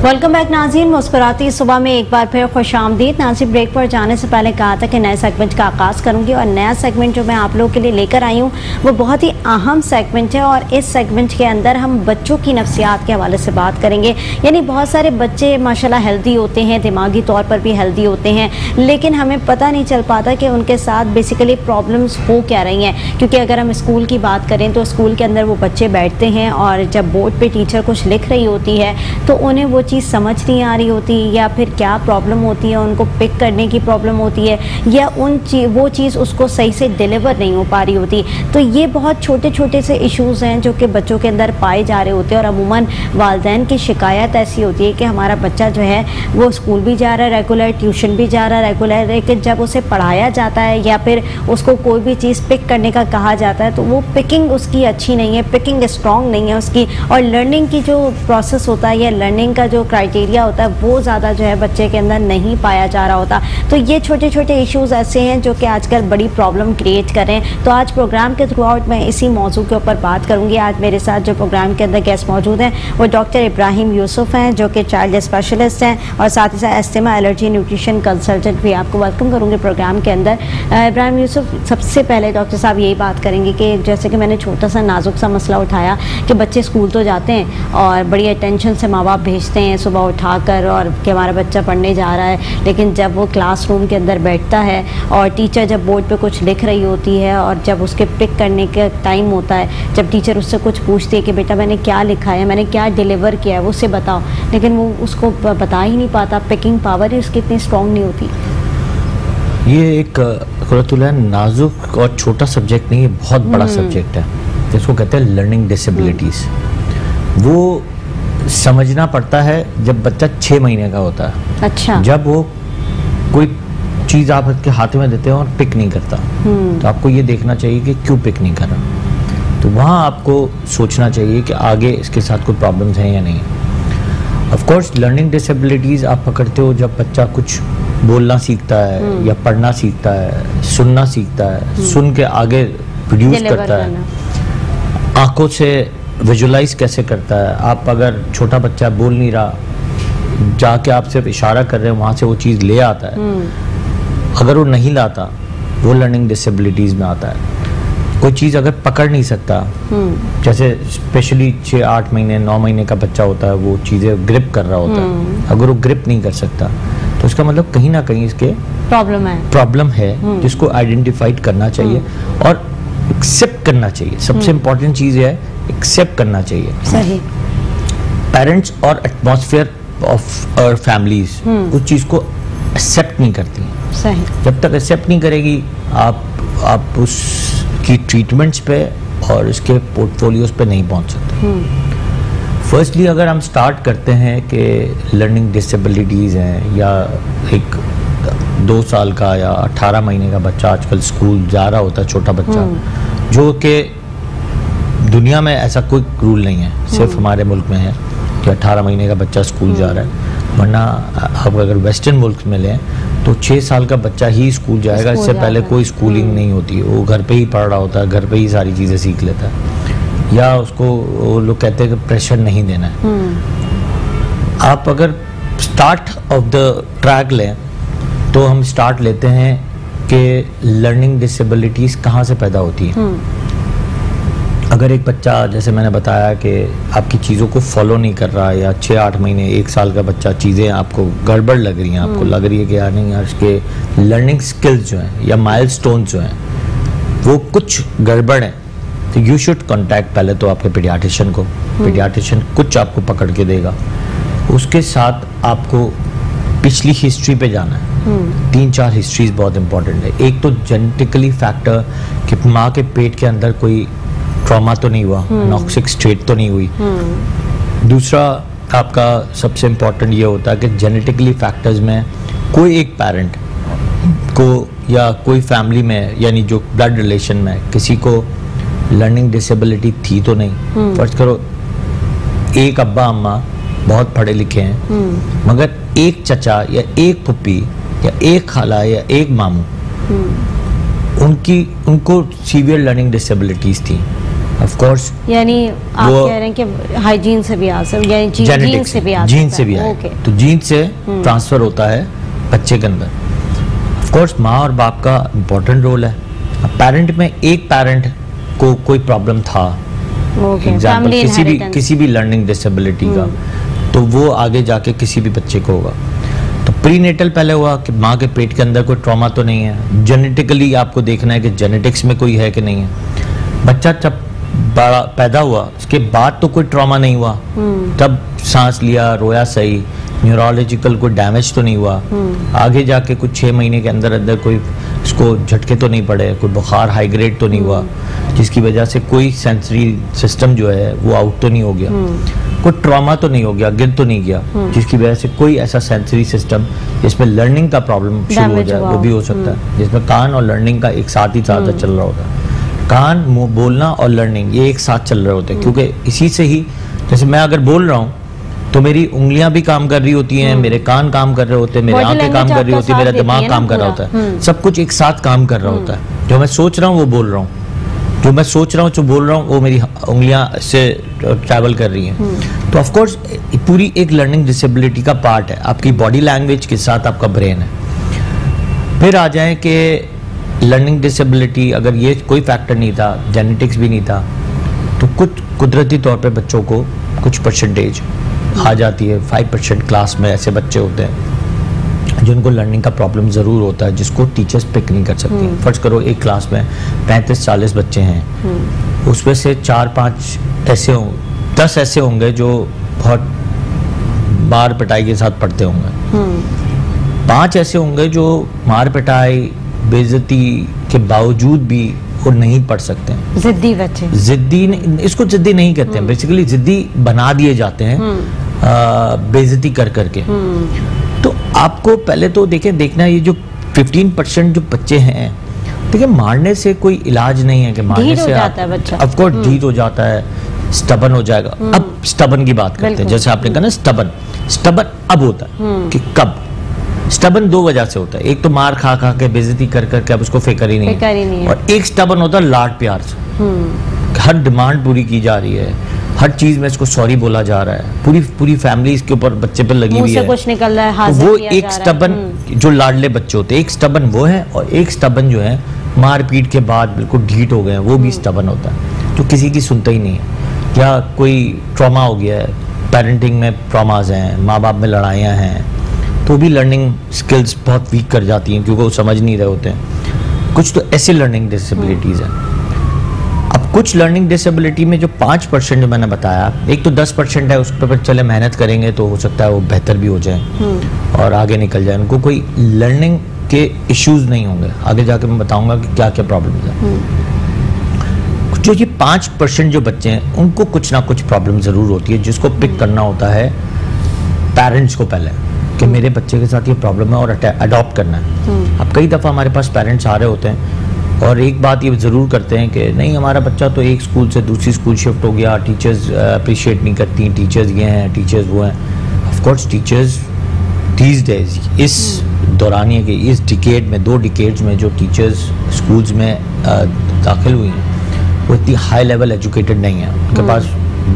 Welcome back नाज़रीन। मुस्कुराती सुबह में एक बार फिर खुश आमदीद। नाज़रीन, ब्रेक पर जाने से पहले कहा था कि नए सेगमेंट का आगाज़ करूंगी और नया सेगमेंट जो मैं आप लोगों के लिए लेकर आई हूं वो बहुत ही अहम सेगमेंट है और इस सेगमेंट के अंदर हम बच्चों की नफ्सियात के हवाले से बात करेंगे। यानी बहुत सारे बच्चे माशाल्लाह हेल्दी होते हैं, दिमागी तौर पर भी हेल्दी होते हैं, लेकिन हमें पता नहीं चल पाता कि उनके साथ बेसिकली प्रॉब्लम्स हो क्या रही हैं। क्योंकि अगर हम स्कूल की बात करें तो स्कूल के अंदर वो बच्चे बैठते हैं और जब बोर्ड पर टीचर कुछ लिख रही होती है तो उन्हें वो चीज़ समझ नहीं आ रही होती, या फिर क्या प्रॉब्लम होती है, उनको पिक करने की प्रॉब्लम होती है, या वो चीज़ उसको सही से डिलीवर नहीं हो पा रही होती। तो ये बहुत छोटे छोटे से इश्यूज़ हैं जो कि बच्चों के अंदर पाए जा रहे होते हैं। और अमूमन वालिदैन की शिकायत ऐसी होती है कि हमारा बच्चा जो है वो स्कूल भी जा रहा है रेगुलर, ट्यूशन भी जा रहा है रेगुलर, लेकिन जब उसे पढ़ाया जाता है या फिर उसको कोई भी चीज़ पिक करने का कहा जाता है तो वो पिकिंग उसकी अच्छी नहीं है, पिकिंग स्ट्रॉन्ग नहीं है उसकी, और लर्निंग की जो प्रोसेस होता है या लर्निंग का जो क्राइटेरिया होता है वो ज़्यादा जो है बच्चे के अंदर नहीं पाया जा रहा होता। तो ये छोटे छोटे इश्यूज़ ऐसे हैं जो कि आजकल बड़ी प्रॉब्लम क्रिएट कर रहे हैं। तो आज प्रोग्राम के थ्रू आउट मैं इसी मौजू के ऊपर बात करूंगी। आज मेरे साथ जो प्रोग्राम के अंदर गेस्ट मौजूद हैं वो डॉक्टर इब्राहिम यूसुफ हैं जो कि चाइल्ड स्पेशलिस्ट हैं और साथ ही साथ एस्थमा एलर्जी न्यूट्रिशन कंसल्टेंट भी। आपको वेलकम करूँगी प्रोग्राम के अंदर। इब्राहिम यूसुफ, सबसे पहले डॉक्टर साहब यही बात करेंगे कि जैसे कि मैंने छोटा सा नाजुक सा मसला उठाया कि बच्चे स्कूल तो जाते हैं और बड़ी अटेंशन से माँ बाप भेजते हैं सुबह उठाकर और कि हमारा बच्चा पढ़ने जा रहा है, लेकिन जब वो क्लासरूम के अंदर बैठता है और टीचर जब बोर्ड पे कुछ लिख रही होती है और जब उसके पिक करने का टाइम होता है, जब टीचर उससे कुछ पूछती है कि बेटा मैंने क्या लिखा है, मैंने क्या डिलीवर किया है, वो उससे बताओ, लेकिन वो उसको बता ही नहीं पाता। पिकिंग पावर ही उसकी इतनी स्ट्रॉन्ग नहीं होती। ये एक नाजुक और छोटा सब्जेक्ट नहीं, ये बहुत बड़ा सब्जेक्ट है जिसको कहते हैं लर्निंग डिसेबिलिटीज़। वो समझना पड़ता है जब बच्चा 6 महीने का होता है। अच्छा। जब वो कोई चीज़ आप उसके हाथ में देते हैं और पिक नहीं करता तो आपको ये देखना चाहिए कि क्यों पिक नहीं कर रहा। तो वहाँ आपको सोचना चाहिए कि आगे इसके साथ कोई प्रॉब्लम्स हैं या नहीं। ऑफ कोर्स लर्निंग डिसेबिलिटीज़ आप पकड़ते हो जब बच्चा कुछ बोलना सीखता है या पढ़ना सीखता है, सुनना सीखता है, सुन के आगे प्रोड्यूस करता है, आंखों से विजुलाइज कैसे करता है। आप अगर छोटा बच्चा बोल नहीं रहा, जाके आप सिर्फ इशारा कर रहे हैं, वहाँ से वो चीज़ ले आता है। अगर वो नहीं लाता वो लर्निंग डिसेबिलिटीज़ में आता है। कोई चीज़ अगर पकड़ नहीं सकता, जैसे स्पेशली 6-8 महीने 9 महीने का बच्चा होता है, वो चीज़ें ग्रिप कर रहा होता है, अगर वो ग्रिप नहीं कर सकता तो उसका मतलब कहीं ना कहीं इसके प्रॉब्लम है जिसको आइडेंटिफाइड करना चाहिए और एक्सेप्ट करना चाहिए। सबसे इम्पोर्टेंट चीज़ है एक्सेप्ट करना चाहिए। सही। पेरेंट्स और एटमॉस्फेयर ऑफ आवर फैमिलीज उस चीज़ को एक्सेप्ट नहीं करती हैं। सही। जब तक एक्सेप्ट नहीं करेगी आप उसकी ट्रीटमेंट्स पे और उसके पोर्टफोलियोज पे नहीं पहुंच सकते। फर्स्टली अगर हम स्टार्ट करते हैं कि लर्निंग डिसेबिलिटीज़ हैं या एक 2 साल का या 18 महीने का बच्चा आजकल स्कूल जा रहा होता है, छोटा बच्चा, जो कि दुनिया में ऐसा कोई रूल नहीं है, सिर्फ हमारे मुल्क में है कि 18 महीने का बच्चा स्कूल जा रहा है। वरना अब अगर वेस्टर्न मुल्क में लें तो 6 साल का बच्चा ही स्कूल जाएगा, इससे पहले कोई स्कूलिंग नहीं होती है, वो घर पे ही पढ़ रहा होता है, घर पे ही सारी चीज़ें सीख लेता है। या उसको वो लोग कहते हैं कि प्रेशर नहीं देना है। आप अगर स्टार्ट ऑफ द ट्रैक लें तो हम स्टार्ट लेते हैं कि लर्निंग डिसेबिलिटीज़ कहाँ से पैदा होती है। अगर एक बच्चा, जैसे मैंने बताया कि आपकी चीज़ों को फॉलो नहीं कर रहा है, या 6-8 महीने 1 साल का बच्चा चीज़ें आपको गड़बड़ लग रही हैं, आपको लग रही है कि यार नहीं यार इसके लर्निंग स्किल्स जो हैं या माइलस्टोन्स जो हैं वो कुछ गड़बड़ हैं, तो यू शुड कॉन्टैक्ट पहले तो आपके पीडियाट्रिशियन को। पीडियाट्रिशियन कुछ आपको पकड़ के देगा, उसके साथ आपको पिछली हिस्ट्री पे जाना है। 3-4 हिस्ट्रीज बहुत इंपॉर्टेंट है। एक तो जेनेटिकली फैक्टर कि माँ के पेट के अंदर कोई ट्रॉमा तो नहीं हुआ, नॉक्सिक स्टेट तो नहीं हुई। दूसरा आपका सबसे इम्पोर्टेंट ये होता है कि जेनेटिकली फैक्टर्स में कोई एक पेरेंट को या कोई फैमिली में, यानी जो ब्लड रिलेशन में किसी को लर्निंग डिसेबिलिटी थी तो नहीं। फर्ज करो एक अब्बा अम्मा बहुत पढ़े लिखे हैं, मगर एक चचा या एक पुप्पी या एक खाला या एक मामू उनको सीवियर लर्निंग डिसेबिलिटीज थी, ऑफ कोर्स, यानी आप कह रहे हैं कि हाइजीन से भी आ सकता है, यानी जीन से भी आ सकता है। जीन से भी आए, तो जीन से ट्रांसफर होता है बच्चे के अंदर। ऑफ कोर्स माँ और बाप का इम्पोर्टेंट रोल है। पेरेंट में एक पेरेंट को कोई प्रॉब्लम था, एग्जाम्पल किसी भी लर्निंग डिसेबिलिटी का, तो वो आगे जाके किसी भी बच्चे को होगा। तो प्रीनेटल पहले हुआ कि माँ के पेट के अंदर कोई ट्रॉमा तो नहीं है, जेनेटिकली आपको देखना है कि जेनेटिक्स में कोई है कि नहीं है। बच्चा जब बड़ा पैदा हुआ उसके बाद तो कोई ट्रॉमा नहीं हुआ, तब सांस लिया, रोया सही, न्यूरोलॉजिकल कोई डैमेज तो नहीं हुआ, आगे जाके कुछ 6 महीने के अंदर अंदर कोई उसको झटके तो नहीं पड़े, कोई बुखार हाई ग्रेड तो नहीं हुआ जिसकी वजह से कोई सेंसरी सिस्टम जो है वो आउट तो नहीं हो गया, कोई ट्रॉमा तो नहीं हो गया, गिर तो नहीं गया जिसकी वजह से कोई ऐसा सेंसरी सिस्टम जिसमें लर्निंग का प्रॉब्लम शुरू हो जाए, वो भी हो सकता है, जिसमें कान और लर्निंग का एक साथ ही साथ चल रहा होता है। कान, मुंह बोलना और लर्निंग ये एक साथ चल रहे होते हैं, क्योंकि इसी से ही, जैसे मैं अगर बोल रहा हूँ तो मेरी उंगलियां भी काम कर रही होती हैं, मेरे कान काम कर रहे होते हैं, मेरी आंखें काम कर रही होती है, मेरा दिमाग काम कर रहा होता है, सब कुछ एक साथ काम कर रहा होता है। जो मैं सोच रहा हूँ वो बोल रहा हूँ, जो मैं सोच रहा हूँ जो बोल रहा हूँ वो मेरी उंगलियां से ट्रैवल कर रही हैं। तो ऑफ कोर्स पूरी एक लर्निंग डिसेबिलिटी का पार्ट है, आपकी बॉडी लैंग्वेज के साथ आपका ब्रेन है। फिर आ जाए कि लर्निंग डिसेबिलिटी अगर ये कोई फैक्टर नहीं था, जेनेटिक्स भी नहीं था, तो कुछ कुदरती तौर पे बच्चों को कुछ परसेंटेज आ जाती है। 5% क्लास में ऐसे बच्चे होते हैं जिनको लर्निंग का प्रॉब्लम ज़रूर होता है, जिसको टीचर्स पिक नहीं कर सकती। फर्ज करो एक क्लास में 35-40 बच्चे हैं, उसमें से 4-5 ऐसे 10 ऐसे होंगे जो बहुत मार पिटाई के साथ पढ़ते होंगे, 5 ऐसे होंगे जो मार पिटाई बेइज्जती के बावजूद भी वो नहीं पढ़ सकते हैं। जिद्दी बच्चे, जिद्दी, इसको जिद्दी नहीं कहते हैं, बेसिकली जिद्दी बना दिए जाते हैं बेइज्जती कर करके। तो आपको पहले तो देखना ये जो 15% जो बच्चे हैं, देखिए मारने से कोई इलाज नहीं है कि मारने से ऑफ कोर्स ढीठ हो जाता है, स्टबन हो जाएगा। अब स्टबन की बात करते हैं, जैसे आपने कहा ना स्टबन अब होता है कि कब स्टबन 2 वजह से होता है, एक तो मार खा खा के बेइज्जती कर करके अब उसको फिक्र ही नहीं है, और एक स्टबन होता है लाड प्यार से, हर डिमांड पूरी की जा रही है, हर चीज में इसको सॉरी बोला जा रहा है, पूरी फैमिली इसके ऊपर बच्चे पर लगी हुई है, कुछ निकल रहा है, हाथ तो वो एक स्टबन जो लाडले बच्चे होते हैं, एक स्टबन वो है, और एक स्टबन जो है मारपीट के बाद बिल्कुल ढीठ हो गए हैं, वो भी स्टबन होता है, जो किसी की सुनता ही नहीं है। या कोई ट्रॉमा हो गया है, पेरेंटिंग में ट्रॉमाज हैं, माँ बाप में लड़ाइयाँ हैं, तो भी लर्निंग स्किल्स बहुत वीक कर जाती हैं क्योंकि वो समझ नहीं रहे होते हैं। कुछ तो ऐसे लर्निंग डिसेबिलिटीज़ हैं। अब कुछ लर्निंग डिसेबिलिटी में जो 5% जो मैंने बताया, एक तो 10% है, उस पर चले मेहनत करेंगे तो हो सकता है वो बेहतर भी हो जाए और आगे निकल जाए, उनको कोई लर्निंग के इश्यूज नहीं होंगे। आगे जाकर मैं बताऊंगा कि क्या क्या प्रॉब्लम्स हैं। जो ये 5% जो बच्चे हैं उनको कुछ ना कुछ प्रॉब्लम ज़रूर होती है, जिसको पिक करना होता है पेरेंट्स को पहले कि मेरे बच्चे के साथ ये प्रॉब्लम है और अडॉप्ट करना है। अब कई दफ़ा हमारे पास पेरेंट्स आ रहे होते हैं और एक बात ये ज़रूर करते हैं कि नहीं हमारा बच्चा तो एक स्कूल से दूसरी स्कूल शिफ्ट हो गया, टीचर्स अप्रिशिएट नहीं करती, टीचर्स ये हैं, टीचर्स वो हैं। Of course teachers these days, इस दौरानिए के इस डिकेड में, 2 डिकेड्स में जो टीचर्स स्कूल्स में दाखिल हुई हैं वो इतनी हाई लेवल एजुकेटेड नहीं है, उनके पास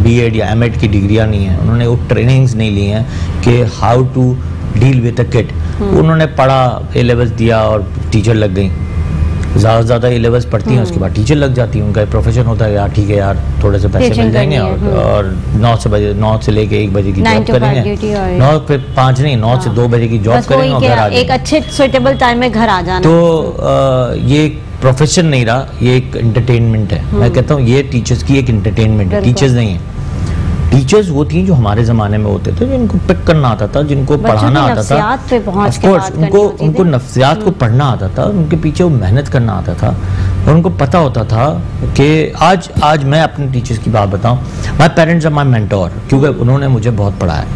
बीएड या एमएड की डिग्रियां नहीं है, उन्होंने वो ट्रेनिंग्स नहीं ली हैं कि how to deal with a kid. उन्होंने पढ़ा, ए लेवल्स दिया और टीचर लग गई। ज़्यादा से ज़्यादा ए लेवल्स पढ़ती हैं, उसके बाद टीचर लग जाती हैं, उनका प्रोफेशन होता है यार ठीक है यार थोड़े से पैसे मिल जाएंगे और 9 से लेके 1 बजे की जॉब करेंगे, 9 से 5 नहीं 9 से 2 बजे की जॉब करेंगे और घर आ जाएंगे, एक अच्छे सुइटेबल टाइम में घर आ जाना। तो ये प्रोफेशन नहीं रहा, ये एक एंटरटेनमेंट है। मैं कहता हूँ ये टीचर्स की एक एंटरटेनमेंट है, टीचर्स नहीं है। टीचर्स वो थी जो हमारे ज़माने में होते थे, जिनको पिक करना आता था, जिनको पढ़ाना आता था, ऑफ कोर्स उनको नफ्सियात को पढ़ना आता था, उनके पीछे वो मेहनत करना आता था और उनको पता होता था कि आज मैं अपने टीचर्स की बात बताऊं, my parents are my mentor, क्योंकि उन्होंने मुझे बहुत पढ़ाया।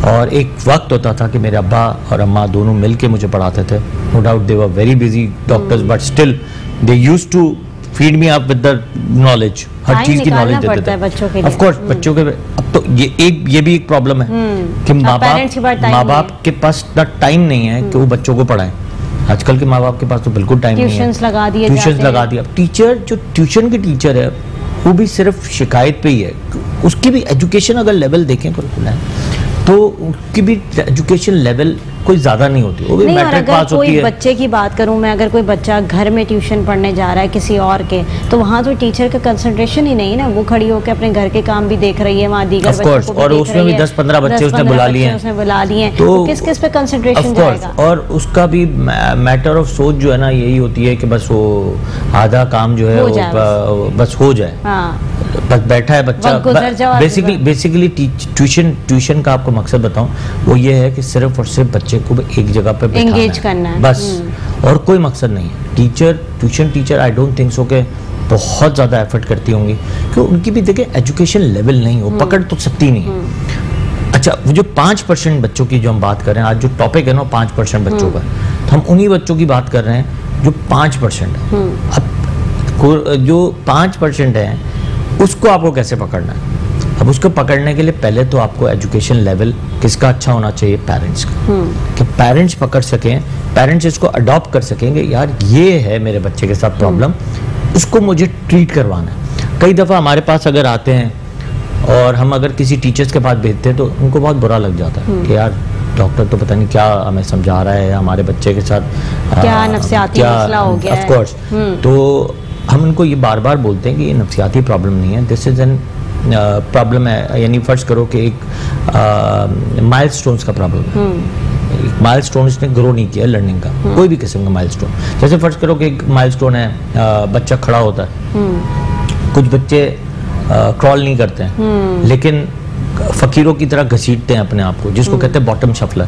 और एक वक्त होता था कि मेरे अब्बा और अम्मा दोनों मिल के मुझे पढ़ाते थे। No doubt they were very busy doctors, but still they used to feed me up with the knowledge, हर चीज की नॉलेज देते थे। ऑफ कोर्स बच्चों के अब तो ये भी एक प्रॉब्लम है कि माँ बाप के पास इतना टाइम नहीं है कि वो बच्चों को पढ़ाएं। आजकल के माँ बाप के पास तो बिल्कुल टाइम नहीं है, ट्यूशंस लगा दिया। टीचर जो ट्यूशन के टीचर है वो भी सिर्फ शिकायत पे ही है। उसकी भी एजुकेशन अगर लेवल देखें तो उसकी भी एजुकेशन लेवल कोई ज़्यादा नहीं होती, वो भी मैट्रिक पास होती है। बच्चे की बात करूं मैं, अगर कोई बच्चा घर में ट्यूशन पढ़ने जा रहा है किसी और के, तो वहाँ तो टीचर का कंसंट्रेशन ही नहीं ना, वो खड़ी होकर अपने घर के काम भी देख रही है, वहाँ दीगर बच्चों को भी और उसमें भी 10-15 बच्चे उसने बुला लिए, तो किस किस पे कंसंट्रेशन जाएगा। और उसका भी मैटर ऑफ सोच जो है ना यही होती है कि बस वो आधा काम जो है बस हो जाए, बस बैठा है बच्चा। बेसिकली ट्यूशन का आपको मकसद बताऊं, वो ये है कि सिर्फ और सिर्फ बच्चे को एक जगह पे एंगेज करना है बस, और कोई मकसद नहीं है। Tuition teacher I don't think so के बहुत ज़्यादा एफर्ट करती होंगी, क्योंकि उनकी भी देखिए एजुकेशन लेवल नहीं हो, पकड़ तो सकती नहीं। अच्छा, वो जो 5% बच्चों की जो हम बात कर रहे हैं, आज जो टॉपिक है ना 5% बच्चों का, तो हम उन्हीं बच्चों की बात कर रहे हैं जो 5% है। अब जो 5% है उसको आपको कैसे पकड़ना है? अब उसको पकड़ने के लिए पहले तो आपको एजुकेशन लेवल किसका अच्छा होना चाहिए? पेरेंट्स का, कि पेरेंट्स पकड़ सकें, पेरेंट्स इसको अडॉप्ट कर सकेंगे, यार ये है मेरे बच्चे के साथ प्रॉब्लम, उसको मुझे ट्रीट करवाना है। कई दफ़ा हमारे पास अगर आते हैं और हम अगर किसी टीचर्स के पास भेजते हैं तो उनको बहुत बुरा लग जाता है कि यार डॉक्टर तो पता नहीं क्या हमें समझा रहा है, हमारे बच्चे के साथ क्या नफ्सियाती मसला हो गया है। ऑफ कोर्स, तो हम उनको ये बार बार बोलते हैं कि ये नफ्सियाती प्रॉब्लम नहीं है, दिस इज एन प्रॉब्लम है। यानी फर्ज करो कि एक माइलस्टोन्स का प्रॉब्लम है, माइलस्टोन इसने ग्रो नहीं किया लर्निंग का, कोई भी किस्म का माइलस्टोन। जैसे फर्ज करो कि एक माइलस्टोन है, बच्चा खड़ा होता है, कुछ बच्चे क्रॉल नहीं करते हैं लेकिन फकीरों की तरह घसीटते हैं अपने आप को, जिसको कहते हैं बॉटम शफलर।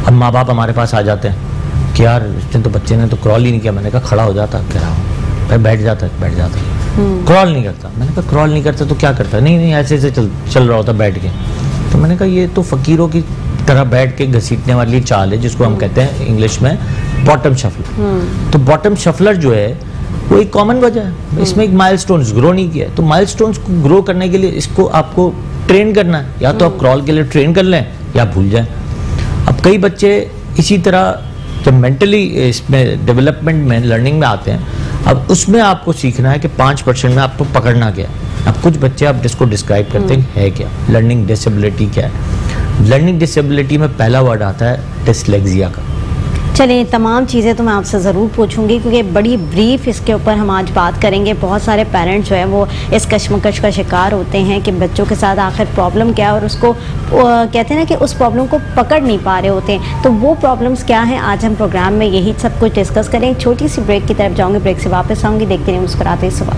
अब माँ बाप हमारे पास आ जाते हैं कि यार इसने तो बच्चे ने तो क्रॉल ही नहीं किया। मैंने कहा खड़ा हो जाता, कह रहा हूँ भाई बैठ जाता, क्रॉल नहीं करता। मैंने कहा क्रॉल नहीं करता तो क्या करता? नहीं ऐसे ऐसे चल रहा होता बैठ के। तो मैंने कहा ये तो फकीरों की तरह बैठ के घसीटने वाली चाल है, जिसको हम कहते हैं इंग्लिश में बॉटम शफलर। तो बॉटम शफलर जो है वो एक कॉमन वजह है, इसमें एक माइलस्टोन्स ग्रो नहीं किया। तो माइलस्टोन्स को ग्रो करने के लिए इसको आपको ट्रेन करना है, या तो आप क्रॉल के लिए ट्रेन कर लें या भूल जाएं। अब कई बच्चे इसी तरह जब मेंटली इसमें डेवलपमेंट में लर्निंग में आते हैं, अब उसमें आपको सीखना है कि 5% में आपको पकड़ना क्या है। अब कुछ बच्चे आप जिसको डिस्क्राइब करते हैं है क्या, लर्निंग डिसेबिलिटी क्या है। लर्निंग डिसेबिलिटी में पहला वर्ड आता है डिसलेक्सिया का। चलिए, तमाम चीज़ें तो मैं आपसे ज़रूर पूछूंगी, क्योंकि बड़ी ब्रीफ इसके ऊपर हम आज बात करेंगे। बहुत सारे पेरेंट्स जो है वो इस कश्मकश का शिकार होते हैं कि बच्चों के साथ आखिर प्रॉब्लम क्या है, और उसको कहते हैं ना कि उस प्रॉब्लम को पकड़ नहीं पा रहे होते हैं। तो वो प्रॉब्लम्स क्या हैं, आज हम प्रोग्राम में यही सब कुछ डिस्कस करें। छोटी सी ब्रेक की तरफ जाऊँगी, ब्रेक से वापस आऊँगी। देखते रहिए मुस्कुराते सुबह।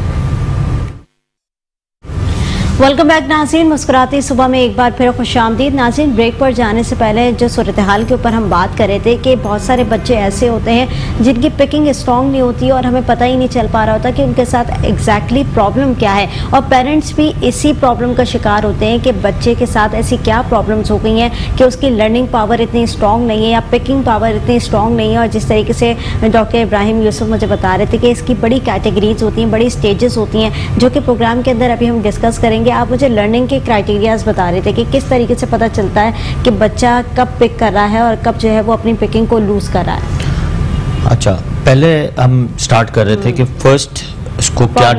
वेलकम बैक नाज़रीन, मुस्कुराती सुबह में एक बार फिर खुशामदीद। नाज़रीन, ब्रेक पर जाने से पहले जो सूरत हाल के ऊपर हम बात कर रहे थे कि बहुत सारे बच्चे ऐसे होते हैं जिनकी पिकिंग स्ट्रॉन्ग नहीं होती और हमें पता ही नहीं चल पा रहा होता कि उनके साथ एग्जैक्टली प्रॉब्लम क्या है, और पेरेंट्स भी इसी प्रॉब्लम का शिकार होते हैं कि बच्चे के साथ ऐसी क्या प्रॉब्लम्स हो गई हैं कि उसकी लर्निंग पावर इतनी स्ट्रॉन्ग नहीं है या पिकिंग पावर इतनी स्ट्रॉन्ग नहीं है। और जिस तरीके से डॉक्टर इब्राहिम यूसुफ मुझे बता रहे थे कि इसकी बड़ी कैटेगरीज होती हैं, बड़ी स्टेजेस होती हैं, जो कि प्रोग्राम के अंदर अभी हम डिस्कस करेंगे। आप मुझे लर्निंग के क्राइटेरियाज बता रहे थे कि किस तरीके से पता चलता है कि बच्चा कब पिक कर रहा है और कब जो है वो अपनी पिकिंग को लूज कर रहा है। अच्छा, पहले हम स्टार्ट कर रहे थे कि फर्स्ट इसको क्या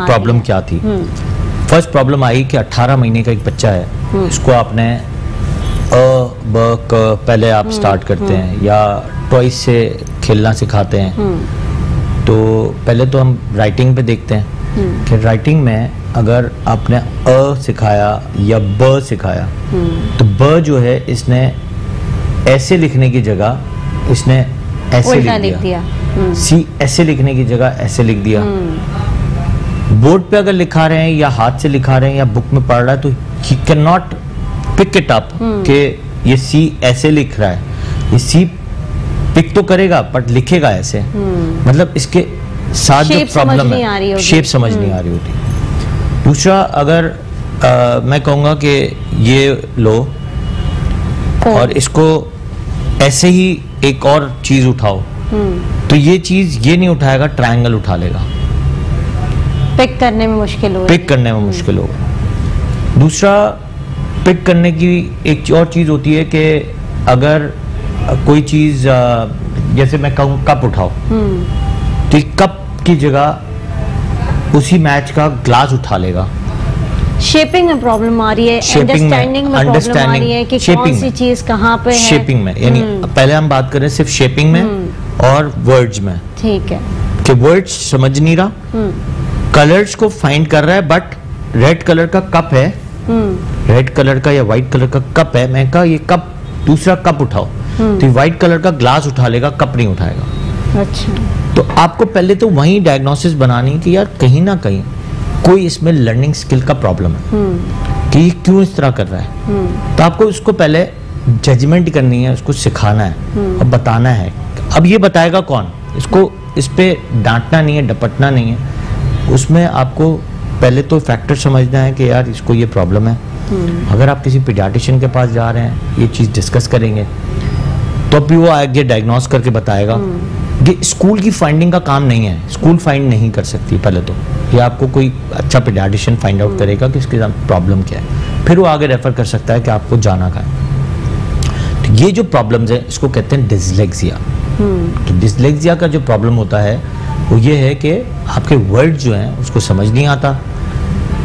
प्रॉब्लम क्या थी। फर्स्ट प्रॉब्लम आई कि 18 महीने का एक बच्चा है, इसको आपने पहले आप स्टार्ट करते हैं या टॉयज से खेलना सिखाते हैं। तो पहले तो हम राइटिंग पे देखते हैं कि राइटिंग में अगर आपने अ सिखाया या ब सिखाया, तो ब जो है इसने ऐसे लिखने की जगह इसने ऐसे लिख दिया। सी ऐसे लिखने की जगह ऐसे लिख दिया। बोर्ड पे अगर लिखा रहे हैं या हाथ से लिखा रहे हैं या बुक में पढ़ रहा है तो he can not pick it up कि ये सी ऐसे लिख रहा है। ये सी पिक तो करेगा बट लिखेगा ऐसे, मतलब इसके साथ जो प्रॉब्लम है शेप समझ नहीं आ रही होती। दूसरा, अगर मैं कहूँगा कि ये लो और इसको ऐसे ही एक और चीज उठाओ, तो ये चीज ये नहीं उठाएगा, ट्रायंगल उठा लेगा। पिक करने में मुश्किल होगा। दूसरा, पिक करने की एक और चीज होती है कि अगर कोई चीज जैसे मैं कहूँ कप उठाओ, तो कप की जगह उसी मैच का ग्लास उठा लेगा। शेपिंग में प्रॉब्लम आ रही है, अंडरस्टैंडिंग में प्रॉब्लम आ रही है कि कौन सी चीज कहाँ पे है। शेपिंग में, यानी पहले हम बात करें सिर्फ शेपिंग में और वर्ड्स में। ठीक है, कि वर्ड्स समझ नहीं रहा, कलर्स को फाइंड कर रहा है, बट रेड कलर का कप है, रेड कलर का या व्हाइट कलर का कप है, मैं कहा ये कप, दूसरा कप उठाओ, तो व्हाइट कलर का ग्लास उठा लेगा, कप नहीं उठाएगा। अच्छा, तो आपको पहले तो वही डायग्नोसिस बनानी कि यार कहीं ना कहीं कोई इसमें लर्निंग स्किल का प्रॉब्लम है कि ये क्यों इस तरह कर रहा है। तो आपको उसको पहले जजमेंट करनी है, उसको सिखाना है और बताना है। अब ये बताएगा कौन, इसको इस पे डांटना नहीं है, डपटना नहीं है, उसमें आपको पहले तो फैक्टर समझना है कि यार इसको ये प्रॉब्लम है। अगर आप किसी पीडियाट्रिशियन के पास जा रहे हैं, ये चीज़ डिस्कस करेंगे, तो भी वो आगे डायग्नोस करके बताएगा। ये स्कूल की फाइंडिंग का काम नहीं है, स्कूल फाइंड नहीं कर सकती पहले तो, ये आपको कोई अच्छा पीडियाट्रिशियन फाइंड आउट करेगा कि इसके साथ प्रॉब्लम क्या है, फिर वो आगे रेफर कर सकता है कि आपको जाना कहाँ है। तो ये जो प्रॉब्लम्स है इसको कहते हैं डिसलेक्सिया। तो डिसलेक्सिया का जो प्रॉब्लम होता है वो ये है कि आपके वर्ड जो हैं उसको समझ नहीं आता,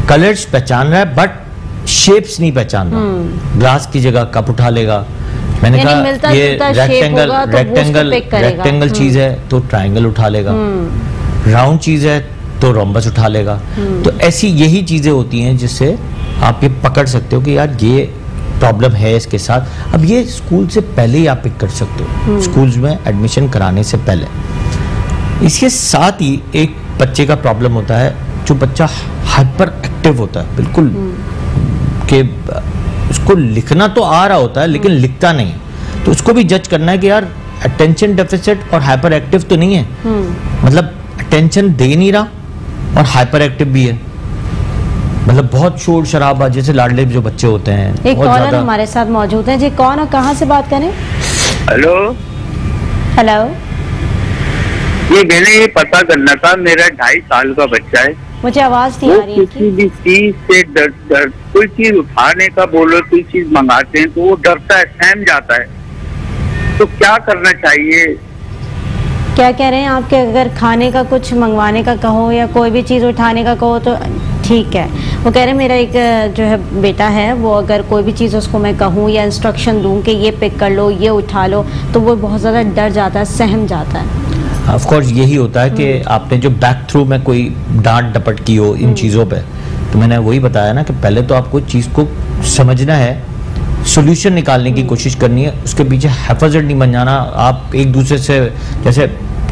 कलर्स पहचान रहा है बट शेप्स नहीं पहचान रहा। ग्लास की जगह कप उठा लेगा, मैंने कहा ये रेक्टेंगल चीज है तो ट्रायंगल उठा लेगा, राउंड चीज है तो रोम्बस उठा लेगा। तो ऐसी यही चीजें होती हैं जिससे आप ये पकड़ सकते हो कि यार ये प्रॉब्लम है इसके साथ। अब ये स्कूल से पहले ही आप पिक कर सकते हो, स्कूल्स में एडमिशन कराने से पहले। इसके साथ ही एक बच्चे का प्रॉब्लम होता है, जो बच्चा हाइपर एक्टिव होता है, बिल्कुल कि उसको लिखना तो आ रहा होता है लेकिन लिखता नहीं, तो उसको भी जज करना है कि यार अटेंशन डेफिसिट और हाइपर एक्टिव तो नहीं है, मतलब अटेंशन दे नहीं रहा और हाइपर एक्टिव भी है, मतलब बहुत शोर शराबा, जैसे लाडले जो बच्चे होते हैं। एक कॉलर हमारे साथ मौजूद है जी, कौन और कहाँ से बात करें? हेलो हेलो, ये मैंने ये पता करना था, मेरा 2.5 साल का बच्चा है, मुझे आवाज नहीं आ रही है। किसी भी चीज से डर कोई चीज उठाने का बोलो, कोई चीज मंगाते हैं तो वो डरता है, सहम जाता है, तो क्या करना चाहिए? क्या कह रहे हैं आपके, अगर खाने का कुछ मंगवाने का कहो या कोई भी चीज़ उठाने का कहो तो ठीक है। वो कह रहे हैं मेरा एक जो है बेटा है, वो अगर कोई भी चीज़ उसको मैं कहूँ या इंस्ट्रक्शन दूँ कि ये पिक कर लो, ये उठा लो, तो वो बहुत ज़्यादा डर जाता है, सहम जाता है। ऑफ कोर्स यही होता है कि आपने जो बैक थ्रू में कोई डांट डपट की हो इन चीज़ों पे, तो मैंने वही बताया ना कि पहले तो आपको चीज़ को समझना है, सॉल्यूशन निकालने की कोशिश करनी है, उसके पीछे हैफाजत नहीं बन जाना। आप एक दूसरे से, जैसे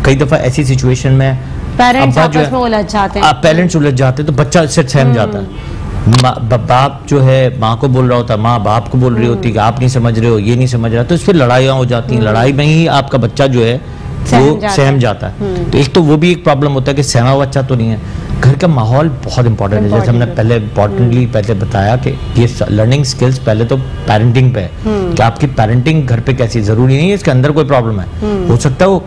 कई दफ़ा ऐसी सिचुएशन में पेरेंट्स आपस में उलझ जाते हैं, पेरेंट्स उलझ जाते हैं तो बच्चा इससे सहम जाता है। बाप जो है माँ को बोल रहा होता है, माँ बाप को बोल रही होती है कि आप नहीं समझ रहे हो, ये नहीं समझ रहा, तो इस पर लड़ाइयाँ हो जाती हैं। लड़ाई में ही आपका बच्चा जो है वो सहम जाता है। तो एक तो वो भी एक प्रॉब्लम होता है कि सहमा बच्चा तो नहीं है। घर का माहौल बहुत इंपॉर्टेंट है, जैसे हमने पहले पहले बताया कि ये लर्निंग स्किल्स पहले तो पेरेंटिंग पे है कि आपकी पेरेंटिंग घर पे कैसी, जरूरी नहीं है इसके अंदर कोई प्रॉब्लम है, हो सकता है वो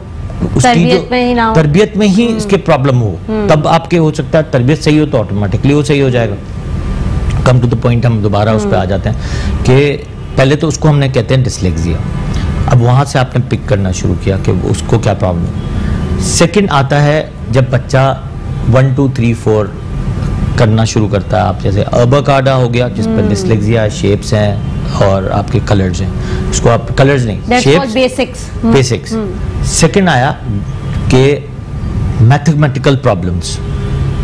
उसकी जो तरबियत में ही इसके प्रॉब्लम हो, तब आपके हो सकता है तरबियत सही हो तो ऑटोमेटिकली वो सही हो जाएगा। कम टू द पॉइंट, हम दोबारा उस पर आ जाते हैं कि पहले तो उसको हमने कहते हैं डिसलेक्सिया। अब वहाँ से आपने पिक करना शुरू किया कि उसको क्या प्रॉब्लम है। सेकंड आता है जब बच्चा 1 2 3 4 करना शुरू करता है, आप जैसे अबकाडा हो गया जिस पर डिसलेक्सिया, शेप्स हैं और आपके कलर्स हैं, उसको आप कलर्स नहीं, शेप्स, बेसिक्स। सेकंड आया कि मैथमेटिकल प्रॉब्लम्स,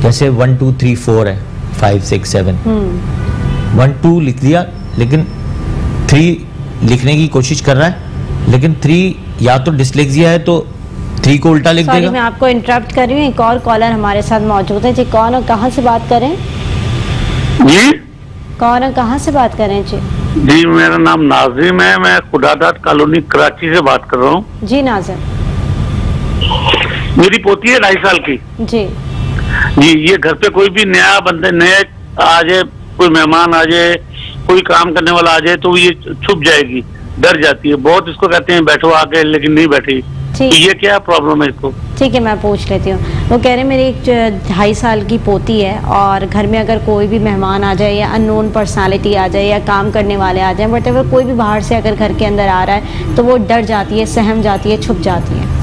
जैसे 1 2 3 4 है, 5 6 7, 1 2 लिख दिया लेकिन 3 लिखने की कोशिश कर रहा है, लेकिन 3 या तो डिसलेक्सिया है तो 3 को उल्टा लिख देगा। मैं आपको इंटरप्ट कर रही हूँ, एक और कॉलर हमारे साथ मौजूद है जी, कौन और कहाँ से बात करें? जी कौन और कहाँ से बात करें जी? जी मेरा नाम नाजिम है, मैं खुदादाद कॉलोनी कराची से बात कर रहा हूँ। जी नाजिम, मेरी पोती है 2.5 साल की जी। ये घर पे कोई भी नया बंदे नए आ जाए, कोई मेहमान आ जाए, कोई काम करने वाला आ जाए तो ये छुप जाएगी, डर जाती है बहुत। इसको कहते हैं बैठो आके, लेकिन नहीं बैठी। तो ये क्या प्रॉब्लम है इसको? ठीक है, मैं पूछ लेती हूँ। वो कह रहे हैं मेरी एक 2.5 साल की पोती है और घर में अगर कोई भी मेहमान आ जाए या अननोन पर्सनालिटी आ जाए या काम करने वाले आ जाए, बट अगर कोई भी बाहर से अगर घर के अंदर आ रहा है तो वो डर जाती है, सहम जाती है, छुप जाती है।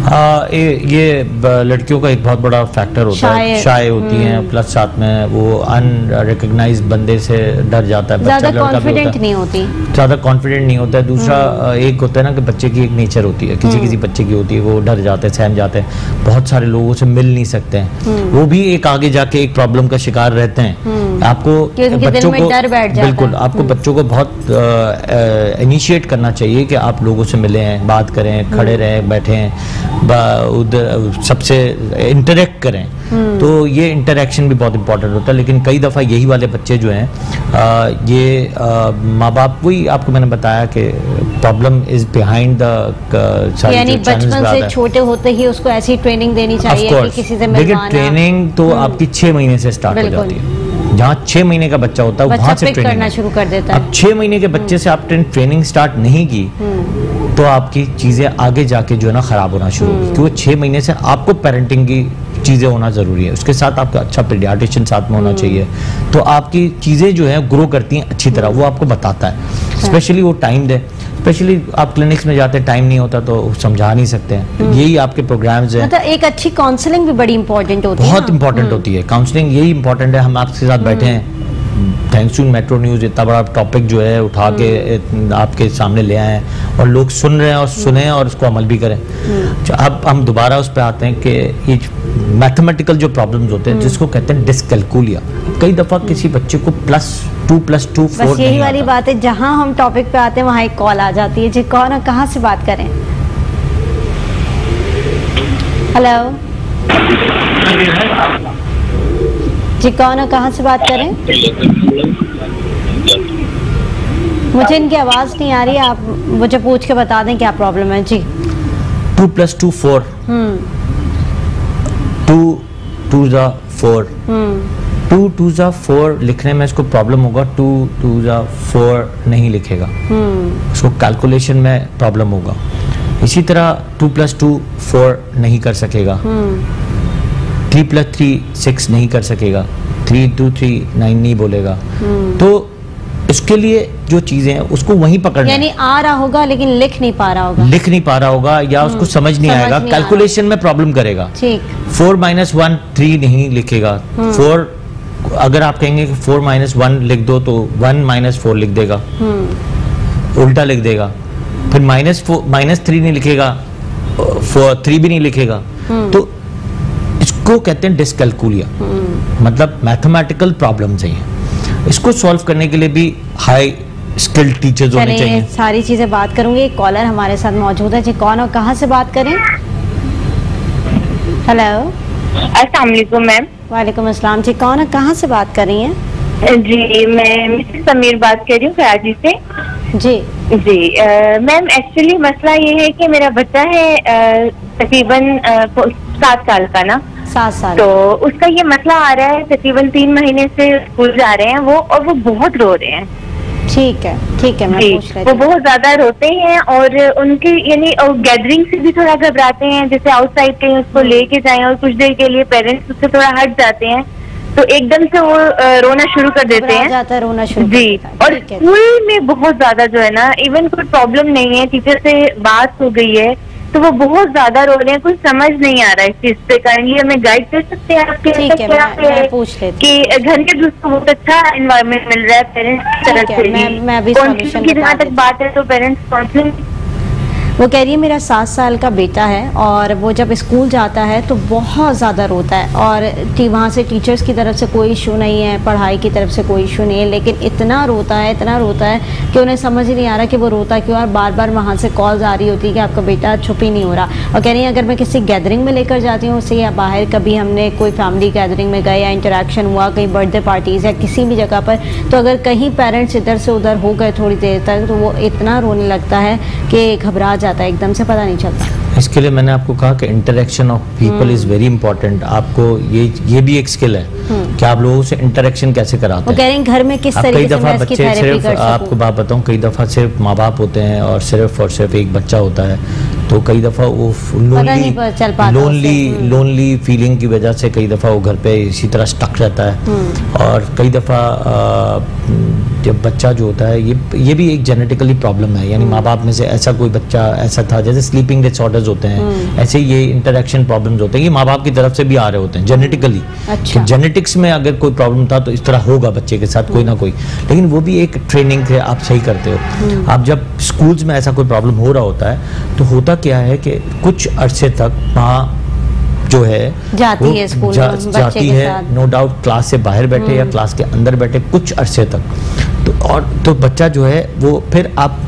ये लड़कियों का एक बहुत बड़ा फैक्टर होता है, शाय होती हैं, प्लस साथ में वो अनरिकग्नाइज बंदे से डर जाता है, ज़्यादा कॉन्फिडेंट नहीं होती, ज़्यादा कॉन्फिडेंट नहीं होता है। दूसरा एक होता है ना कि बच्चे की एक नेचर होती है, किसी किसी बच्चे की होती है, वो डर जाते हैं, सहम जाते हैं, बहुत सारे लोगों से मिल नहीं सकते हैं, वो भी एक आगे जाके एक प्रॉब्लम का शिकार रहते हैं। आपको बच्चों को बिल्कुल आपको बच्चों को बहुत इनिशिएट करना चाहिए कि आप लोगों से मिलें, बात करें, खड़े रहें, बैठें, उधर सबसे इंटरेक्ट करें। तो ये इंटरेक्शन भी बहुत इंपॉर्टेंट होता है। लेकिन कई दफ़ा यही वाले बच्चे जो हैं ये माँ बाप, वही आपको मैंने बताया कि प्रॉब्लम इज बिहाइंड द, यानी बचपन से छोटे होते ही उसको ऐसी ट्रेनिंग देनी चाहिए कि किसी से मिलवाना। ट्रेनिंग तो आपकी 6 महीने से स्टार्ट हो जाती है। जहाँ 6 महीने का बच्चा होता है वहां से ट्रेनिंग करना शुरू कर देता है। अब 6 महीने के बच्चे से आप ट्रेनिंग स्टार्ट नहीं की तो आपकी चीजें आगे जाके जो है ना खराब होना शुरू होगी, क्योंकि 6 महीने से आपको पेरेंटिंग की चीजें होना जरूरी है, उसके साथ आपका अच्छा पीडियाट्रिशियन साथ में होना चाहिए, तो आपकी चीजें जो है ग्रो करती हैं अच्छी तरह, वो आपको बताता है। स्पेशली वो टाइम दे, स्पेशली आप क्लिनिक्स में जाते टाइम नहीं होता तो समझा नहीं सकते हैं। यही आपके प्रोग्राम्स हैं। मतलब एक अच्छी काउंसलिंग भी बड़ी इंपॉर्टेंट होती है, बहुत इंपॉर्टेंट होती है काउंसलिंग, यही इंपॉर्टेंट है। हम आपके साथ बैठे हैं, थैंक्स टू मेट्रो न्यूज़ इतना बड़ा टॉपिक जो है उठा के आपके सामने ले आए हैं और लोग सुन रहे हैं और सुने और उसको अमल भी करें। अब हम दोबारा उस पर आते हैं कि ये मैथमेटिकल जो प्रॉब्लम्स होते हैं जिसको कहते हैं डिस्कैल्कुलिया, कई दफ़ा किसी बच्चे को +2 + 2 4 बस यही वाली बात है, जहां हम टॉपिक पे आते हैं वहां एक कॉल आ जाती है। जी कौन है, कहाँ से बात करें? हेलो जी, कौन है, कहाँ से बात करें? मुझे इनकी आवाज नहीं आ रही है, आप मुझे पूछ के बता दें क्या प्रॉब्लम है। जी 2 + 2 4 2 2 4 2 2 4 लिखने में इसको प्रॉब्लम होगा, 2 2 4 नहीं लिखेगा, उसको कैलकुलेशन में प्रॉब्लम होगा। इसी तरह 2 + 2 4 नहीं कर सकेगा, 3 + 3 6 नहीं कर सकेगा, 3 2 3 9 नहीं बोलेगा। तो इसके लिए जो चीजें हैं उसको वहीं पकड़ना, यानी आ रहा होगा लेकिन लिख नहीं पा रहा होगा, या उसको समझ नहीं आएगा, कैलकुलेशन में प्रॉब्लम करेगा। ठीक। 4 - 1 3 नहीं लिखेगा, 4 अगर आप कहेंगे कि 4 - 1 लिख दो तो 1 - 4 लिख देगा, उल्टा लिख देगा। फिर -3 नहीं लिखेगा, 3 भी नहीं लिखेगा। तो इसको कहते हैं डिस्कैल्कुलिया, मतलब मैथमेटिकल प्रॉब्लम्स हैं। इसको सॉल्व करने के लिए भी हाई स्किल्ड टीचर्स होने चाहिए। सारी चीजें बात करूंगी। एक कॉलर हमारे साथ मौजूद है। जी कौन और कहाँ से बात करें? हेलो, अस्सलाम वालेकुम मैम। वालेकुम अस्सलाम। जी कौन और कहाँ से बात कर रही हैं? जी मैं मिसेस समीर बात कर रही हूँ कराची से। जी जी मैम, एक्चुअली मसला ये है कि मेरा बच्चा है तकरीबन 7 साल का ना, 7 साल। तो उसका ये मसला आ रहा है, तकरीबन 3 महीने से स्कूल जा रहे हैं वो, और वो बहुत रो रहे हैं। ठीक है मैं पूछ रही थी। वो बहुत ज्यादा रोते हैं और उनकी यानी गैदरिंग से भी थोड़ा घबराते हैं, जैसे आउटसाइड कहीं उसको लेके जाएं और कुछ देर के लिए पेरेंट्स उससे थोड़ा हट जाते हैं तो एकदम से वो रोना शुरू कर देते हैं। रोना शुरू जी। और स्कूल में बहुत ज्यादा जो है ना, इवन कोई प्रॉब्लम नहीं है, टीचर से बात हो गई है तो वो बहुत ज्यादा रो रहे हैं, कुछ समझ नहीं आ रहा है इस चीज पे। काइंडली हमें गाइड कर सकते हैं आपके? ठीक है, मैं पूछ लेती कि घर के दूसरों बहुत अच्छा एनवायरनमेंट मिल रहा है पेरेंट्स की तरफ से, मैं भी काउंसलिंग की जहाँ तक बात है तो पेरेंट्स काउंसलिंग। वो कह रही है मेरा 7 साल का बेटा है और वो जब स्कूल जाता है तो बहुत ज़्यादा रोता है, और वहाँ से टीचर्स की तरफ से कोई इशू नहीं है, पढ़ाई की तरफ से कोई इशू नहीं है, लेकिन इतना रोता है कि उन्हें समझ ही नहीं आ रहा कि वो रोता क्यों, और बार बार वहाँ से कॉल्स आ रही होती है कि आपका बेटा चुप ही नहीं हो रहा। और कह रही है अगर मैं किसी गैदरिंग में लेकर जाती हूँ उसे, या बाहर कभी हमने कोई फैमिली गैदरिंग में गए या इंटरेक्शन हुआ कहीं बर्थडे पार्टीज़ या किसी भी जगह पर, तो अगर कहीं पेरेंट्स इधर से उधर हो गए थोड़ी देर तक तो वो इतना रोने लगता है कि घबरा जाता है, एकदम से पता नहीं चलता। इसके लिए मैंने आपको कहा कि interaction of people is very important. आपको ये भी एक स्किल है कि आप लोगों से इंटरेक्शन कैसे कराते हैं। कह रहे हैं घर में किस तरीके से मैं इसकी थेरेपी कर सकूं। आपको बात बताऊं, कई दफ़ा सिर्फ माँ बाप होते हैं और सिर्फ एक बच्चा होता है तो कई दफ़ा वो लोनली फीलिंग की वजह से कई दफ़ा वो घर पे इसी तरह स्टक रहता है। और कई दफ़ा जब बच्चा जो होता है, ये भी एक जेनेटिकली प्रॉब्लम है, यानी माँ बाप में से ऐसा कोई बच्चा ऐसा था, जैसे स्लीपिंग डिसऑर्डर्स होते हैं, ऐसे ये इंटरेक्शन प्रॉब्लम्स होते हैं, ये माँ बाप की तरफ से भी आ रहे होते हैं जेनेटिकली। अच्छा। जेनेटिक्स में अगर कोई प्रॉब्लम था तो इस तरह होगा बच्चे के साथ कोई ना कोई, लेकिन वो भी एक ट्रेनिंग है, आप सही करते हो। आप जब स्कूल्स में ऐसा कोई प्रॉब्लम हो रहा होता है तो होता क्या है कि कुछ अरसे तक माँ जो है जाती है स्कूल जाती है, नो डाउट क्लास से बाहर बैठे या क्लास के अंदर बैठे कुछ अरसे तक, तो बच्चा जो है वो फिर आप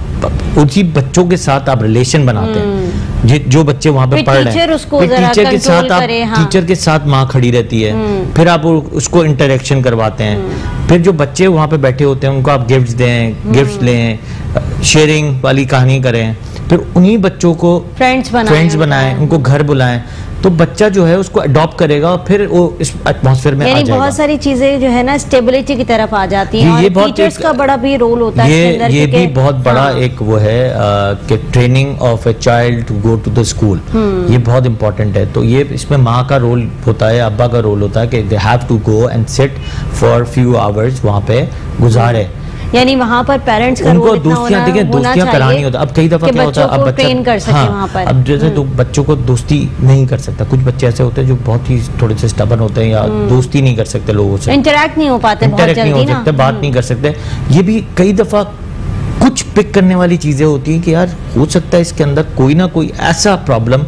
उसी बच्चों के साथ आप रिलेशन बनाते हैं, जो बच्चे वहाँ पे पढ़ रहे हैं, फिर टीचर के साथ आप टीचर के साथ माँ खड़ी रहती है, फिर आप उसको इंटरेक्शन करवाते हैं, फिर जो बच्चे वहाँ पे बैठे होते हैं उनको आप गिफ्ट्स दें, गिफ्ट्स लें, शेयरिंग वाली कहानी करें, फिर उन्हीं बच्चों को फ्रेंड्स बनाएं, उनको घर बुलाएं, तो बच्चा जो है उसको अडॉप्ट करेगा और फिर वो इस एटमॉस्फेयर में आ जाएगा। बहुत सारी चीजें जो है ना स्टेबिलिटी की तरफ आ जाती हैं, और टीचर्स का बड़ा भी रोल होता है इसके अंदर, ये भी बहुत बड़ा एक वो है कि training of a child to go to the school, ये बहुत इंपॉर्टेंट है। तो ये इसमें माँ का रोल होता है, अब्बा का रोल होता है कि they have to go and sit for few hours वहाँ पे गुजारे, यानी वहाँ पर पेरेंट्स का उनको दोस्तियां देखिए, दोस्तियां करानी होता है। अब कई दफा क्या होता है, अब बच्चा ट्रेन कर सके वहाँ पर। अब जैसे तो बच्चों को दोस्ती नहीं कर सकता, कुछ बच्चे ऐसे होते हैं जो बहुत ही थोड़े से स्टबर्न होते हैं या दोस्ती नहीं कर सकते लोगों से, इंटरेक्ट नहीं हो पाते, बात नहीं कर सकते। ये भी कई दफा कुछ पिक करने वाली चीजें होती हैं कि यार हो सकता है इसके अंदर कोई ना कोई ऐसा प्रॉब्लम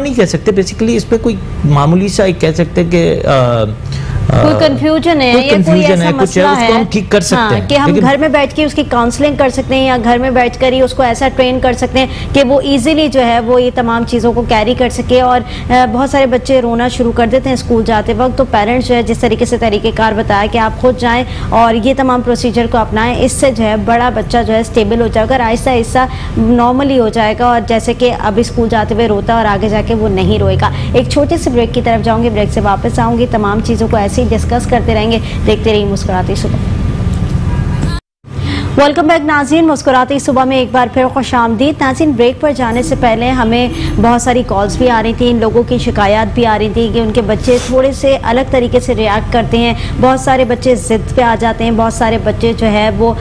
नहीं कह सकते, बेसिकली इस पे कोई मामूली सा एक कह सकते हैं कि कोई कंफ्यूजन है या कोई ऐसा मसला है, हम ठीक कर सकते हैं कि हम घर में बैठ के उसकी काउंसलिंग कर सकते हैं, या घर में बैठकर ही उसको ऐसा ट्रेन कर सकते हैं कि वो इजीली जो है वो ये तमाम चीज़ों को कैरी कर सके। और बहुत सारे बच्चे रोना शुरू कर देते हैं स्कूल जाते वक्त, तो पेरेंट्स जो है जिस तरीके से तरीक़ेकार बताया कि आप खुद जाएँ और ये तमाम प्रोसीजर को अपनाएं, इससे जो है बड़ा बच्चा जो है स्टेबल हो जाएगा, आहिस्ता आहिस्ता नॉर्मली हो जाएगा, और जैसे कि अभी स्कूल जाते हुए रोता है और आगे जाके वो नहीं रोएगा। एक छोटे से ब्रेक की तरफ जाऊँगी, ब्रेक से वापस आऊँगी, तमाम चीज़ों को ऐसे ही डिस्कस करते रहेंगे। देखते रहिए मुस्कुराती सुबह। वेलकम बैक नाज़रीन, मुस्कुराती सुबह में एक बार फिर खुशामदीद। नाज़रीन, ब्रेक पर जाने से पहले हमें बहुत सारी कॉल्स भी आ रही थी, इन लोगों की शिकायत भी आ रही थी कि उनके बच्चे थोड़े से अलग तरीके से रिएक्ट करते हैं, बहुत सारे बच्चे ज़िद पे आ जाते हैं, बहुत सारे बच्चे जो है वो